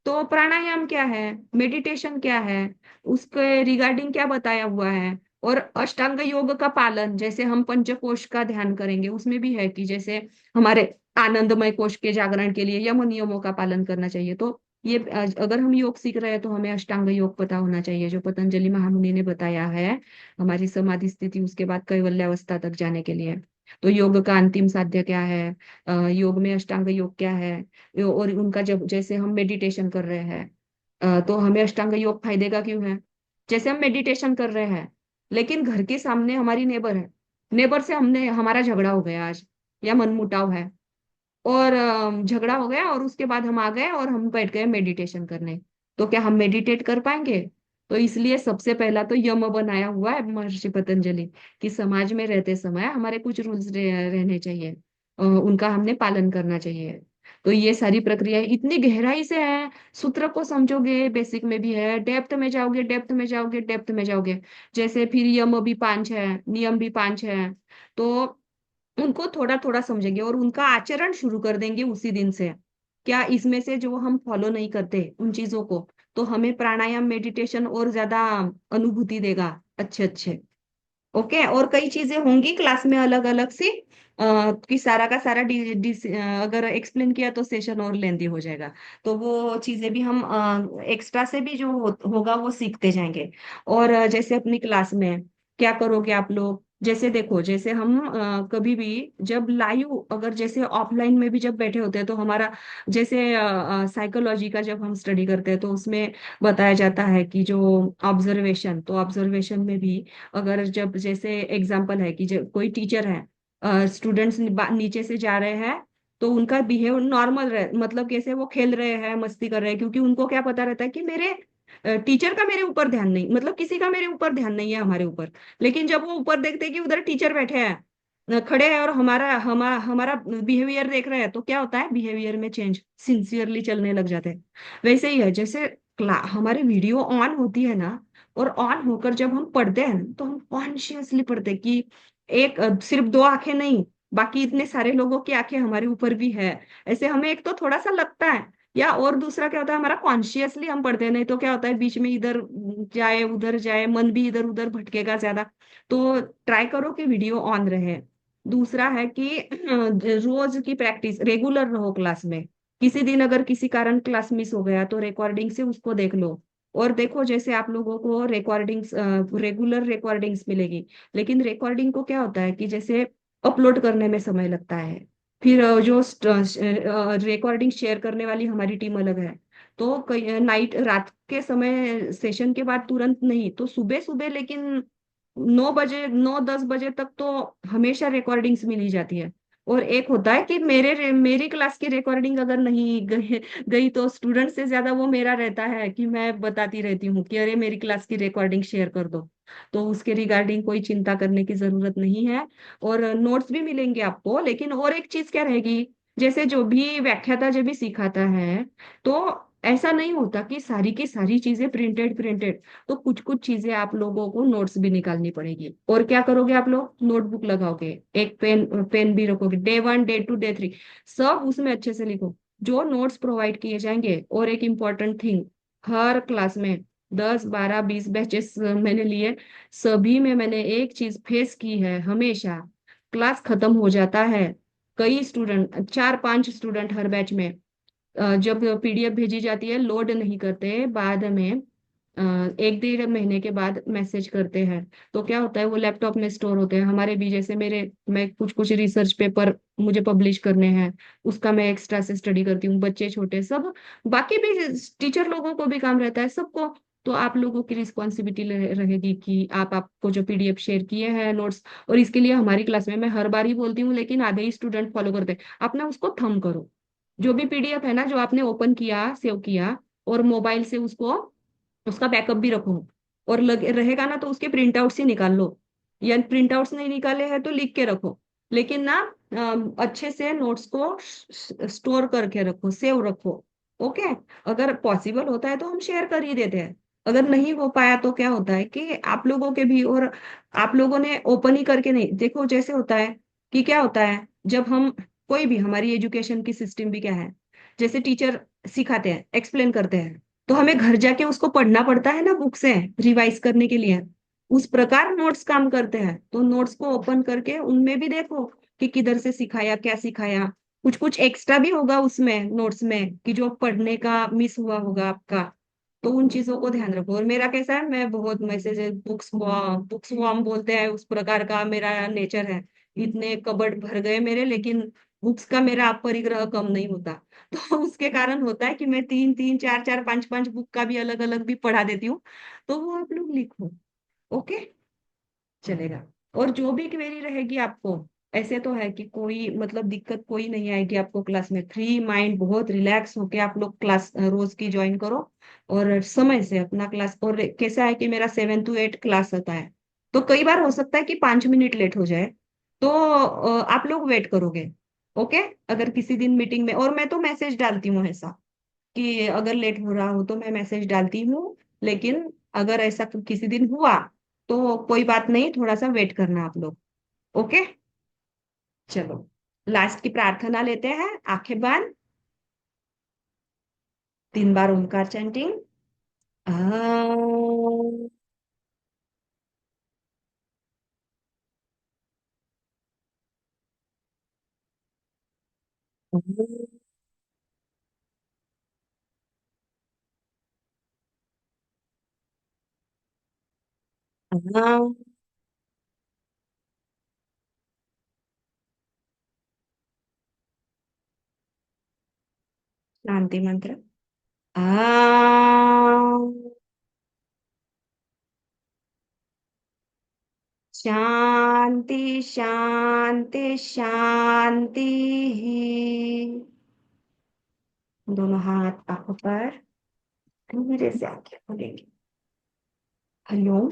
तो प्राणायाम क्या है, मेडिटेशन क्या है, उसके रिगार्डिंग क्या बताया हुआ है, और अष्टांग योग का पालन, जैसे हम पंचकोश का ध्यान करेंगे उसमें भी है कि जैसे हमारे आनंदमय कोश के जागरण के लिए यम नियमों का पालन करना चाहिए। तो ये अगर हम योग सीख रहे हैं तो हमें अष्टांग योग पता होना चाहिए, जो पतंजलि महामुनि ने बताया है हमारी समाधि स्थिति उसके बाद कैवल्यावस्था तक जाने के लिए। तो योग का अंतिम साध्य क्या है, योग में अष्टांग योग क्या है, और उनका जब जैसे हम मेडिटेशन कर रहे हैं, तो हमें अष्टांग योग फायदे का क्यों है। जैसे हम मेडिटेशन कर रहे हैं, लेकिन घर के सामने हमारी नेबर है, नेबर से हमने हमारा झगड़ा हो गया आज, या मनमुटाव है, और झगड़ा हो गया, और उसके बाद हम आ गए और हम बैठ गए मेडिटेशन करने, तो क्या हम मेडिटेट कर पाएंगे। तो इसलिए सबसे पहला तो यम बनाया हुआ है महर्षि पतंजलि, कि समाज में रहते समय हमारे कुछ रूल्स रहने चाहिए, उनका हमने पालन करना चाहिए। तो ये सारी प्रक्रियाएं इतनी गहराई से है, सूत्र को समझोगे बेसिक में भी है, डेप्थ में जाओगे, डेप्थ में जाओगे, डेप्थ में जाओगे, जैसे फिर यम भी 5 है, नियम भी 5 है, तो उनको थोड़ा थोड़ा समझेंगे और उनका आचरण शुरू कर देंगे उसी दिन से। क्या इसमें से जो हम फॉलो नहीं करते उन चीजों को, तो हमें प्राणायाम मेडिटेशन और ज्यादा अनुभूति देगा, अच्छे अच्छे। ओके, और कई चीजें होंगी क्लास में अलग अलग सी, कि सारा का सारा अगर एक्सप्लेन किया तो सेशन और लेंदी हो जाएगा। तो वो चीजें भी हम एक्स्ट्रा से भी जो होगा वो सीखते जाएंगे। और जैसे अपनी क्लास में क्या करोगे आप लोग, जैसे देखो, जैसे हम कभी भी जब लाइव, अगर जैसे ऑफलाइन में भी जब बैठे होते हैं तो हमारा, जैसे साइकोलॉजी का जब हम स्टडी करते हैं तो उसमें बताया जाता है कि जो ऑब्जर्वेशन, तो ऑब्जर्वेशन में भी अगर जब जैसे एग्जाम्पल है कि जब कोई टीचर है, स्टूडेंट्स नीचे से जा रहे हैं, तो उनका बिहेव नॉर्मल रहे, मतलब कैसे वो खेल रहे हैं, मस्ती कर रहे हैं, क्योंकि उनको क्या पता रहता है कि मेरे टीचर का मेरे ऊपर ध्यान नहीं, मतलब किसी का मेरे ऊपर ध्यान नहीं है हमारे ऊपर। लेकिन जब वो ऊपर देखते हैं कि उधर टीचर बैठे हैं, खड़े हैं, और हमारा बिहेवियर देख रहे हैं, तो क्या होता है, बिहेवियर में चेंज, सिंसियरली चलने लग जाते हैं। वैसे ही है, जैसे हमारी वीडियो ऑन होती है ना, और ऑन होकर जब हम पढ़ते हैं ना, तो हम कॉन्शियसली पढ़ते हैं कि एक सिर्फ दो आंखें नहीं, बाकी इतने सारे लोगों की आंखें हमारे ऊपर भी है। ऐसे हमें एक तो थोड़ा सा लगता है, या और दूसरा क्या होता है, हमारा कॉन्शियसली हम पढ़ते हैं, नहीं तो क्या होता है, बीच में इधर जाए उधर जाए, मन भी इधर उधर भटकेगा ज्यादा। तो ट्राई करो कि वीडियो ऑन रहे। दूसरा है कि रोज की प्रैक्टिस, रेगुलर रहो क्लास में। किसी दिन अगर किसी कारण क्लास मिस हो गया तो रिकॉर्डिंग से उसको देख लो। और देखो, जैसे आप लोगों को रिकॉर्डिंग्स, रेगुलर रिकॉर्डिंग्स मिलेगी, लेकिन रिकॉर्डिंग को क्या होता है कि जैसे अपलोड करने में समय लगता है। फिर जो रिकॉर्डिंग शेयर करने वाली हमारी टीम अलग है। तो कई नाइट, रात के समय सेशन के बाद तुरंत नहीं, तो सुबह सुबह, लेकिन 9 बजे, 9-10 बजे तक तो हमेशा रिकॉर्डिंग्स मिली जाती है। और एक होता है कि मेरी क्लास की रिकॉर्डिंग अगर नहीं गई तो स्टूडेंट से ज्यादा वो मेरा रहता है कि मैं बताती रहती हूँ कि अरे मेरी क्लास की रिकॉर्डिंग शेयर कर दो। तो उसके रिगार्डिंग कोई चिंता करने की जरूरत नहीं है। और नोट्स भी मिलेंगे आपको, लेकिन और एक चीज क्या रहेगी, जैसे जो भी व्याख्याता जब भी सिखाता है, तो ऐसा नहीं होता कि सारी की सारी चीजें प्रिंटेड प्रिंटेड। तो कुछ कुछ चीजें आप लोगों को नोट्स भी निकालनी पड़ेगी। और क्या करोगे आप लोग, नोटबुक लगाओगे, एक पेन पेन भी रखोगे, डे 1, डे 2, डे 3, सब उसमें अच्छे से लिखो जो नोट्स प्रोवाइड किए जाएंगे। और एक इम्पॉर्टेंट थिंग, हर क्लास में 10, 12, 20 बैचेस मैंने लिए, सभी में मैंने एक चीज फेस की है हमेशा, क्लास खत्म हो जाता है, कई स्टूडेंट, 4-5 स्टूडेंट हर बैच में, जब पीडीएफ भेजी जाती है लोड नहीं करते, बाद में 1-1.5 महीने के बाद मैसेज करते हैं। तो क्या होता है, वो लैपटॉप में स्टोर होते हैं हमारे भी, जैसे मैं कुछ कुछ रिसर्च पेपर मुझे पब्लिश करने हैं, उसका मैं एक्स्ट्रा से स्टडी करती हूँ, बच्चे छोटे सब, बाकी भी टीचर लोगों को भी काम रहता है सबको। तो आप लोगों की रिस्पॉन्सिबिलिटी रहेगी कि आपको जो पीडीएफ शेयर किए हैं नोट्स, और इसके लिए हमारी क्लास में, मैं हर बार ही बोलती हूँ लेकिन आधे ही स्टूडेंट फॉलो करते हैं, आप ना उसको थंब करो, जो भी पीडीएफ है ना जो आपने ओपन किया, सेव किया, और मोबाइल से उसको, उसका बैकअप भी रखो। और रहेगा ना तो उसके प्रिंट आउट से निकाल लो, या प्रिंट आउट्स नहीं निकाले हैं तो लिख के रखो। लेकिन ना अच्छे से नोट्स को स्टोर करके रखो, सेव रखो। ओके, अगर पॉसिबल होता है तो हम शेयर कर ही देते हैं, अगर नहीं हो पाया तो क्या होता है कि आप लोगों के भी, और आप लोगों ने ओपन ही करके नहीं देखो, जैसे होता है कि क्या होता है, जब हम कोई भी, हमारी एजुकेशन की सिस्टम भी क्या है, जैसे टीचर सिखाते हैं, एक्सप्लेन करते हैं, तो हमें घर जाके उसको पढ़ना पड़ता है ना, बुक से रिवाइज करने के लिए। उस प्रकार नोट्स काम करते हैं, तो नोट्स को ओपन करके उनमें भी देखो कि किधर से सिखाया, क्या सिखाया, कुछ कुछ एक्स्ट्रा भी होगा उसमें नोट्स में कि जो पढ़ने का मिस हुआ होगा आपका। तो उन चीजों को ध्यान रखो। और मेरा कैसा है, मैं बहुत मैसेज, बुक्स वॉर्म बोलते हैं, उस प्रकार का मेरा नेचर है। इतने कबर्ड भर गए मेरे, लेकिन बुक्स का मेरा परिग्रह कम नहीं होता। तो उसके कारण होता है कि मैं 3-3, 4-4, 5-5 बुक का भी अलग अलग भी पढ़ा देती हूँ। तो वो आप लोग लिखो। ओके, चलेगा। और जो भी क्वेरी रहेगी आपको, ऐसे तो है कि कोई मतलब दिक्कत कोई नहीं आएगी आपको क्लास में, फ्री माइंड, बहुत रिलैक्स होके आप लोग क्लास रोज की ज्वाइन करो। और समय से अपना क्लास, और कैसा है कि मेरा 7 to 8 क्लास होता है, तो कई बार हो सकता है कि 5 मिनट लेट हो जाए, तो आप लोग वेट करोगे। ओके, अगर किसी दिन मीटिंग में, और मैं तो मैसेज डालती हूँ ऐसा कि अगर लेट हो रहा हो तो मैं मैसेज डालती हूँ, लेकिन अगर ऐसा किसी दिन हुआ तो कोई बात नहीं, थोड़ा सा वेट करना आप लोग। ओके, चलो, लास्ट की प्रार्थना लेते हैं, आंखें बंद, 3 बार ओमकार चैंटिंग। आ हाँ, शांति मंत्र। आ शांति शांति शांति। दोनों हाथ आंखों पर, धीरे से आंखें खोलेंगे। हरिओम।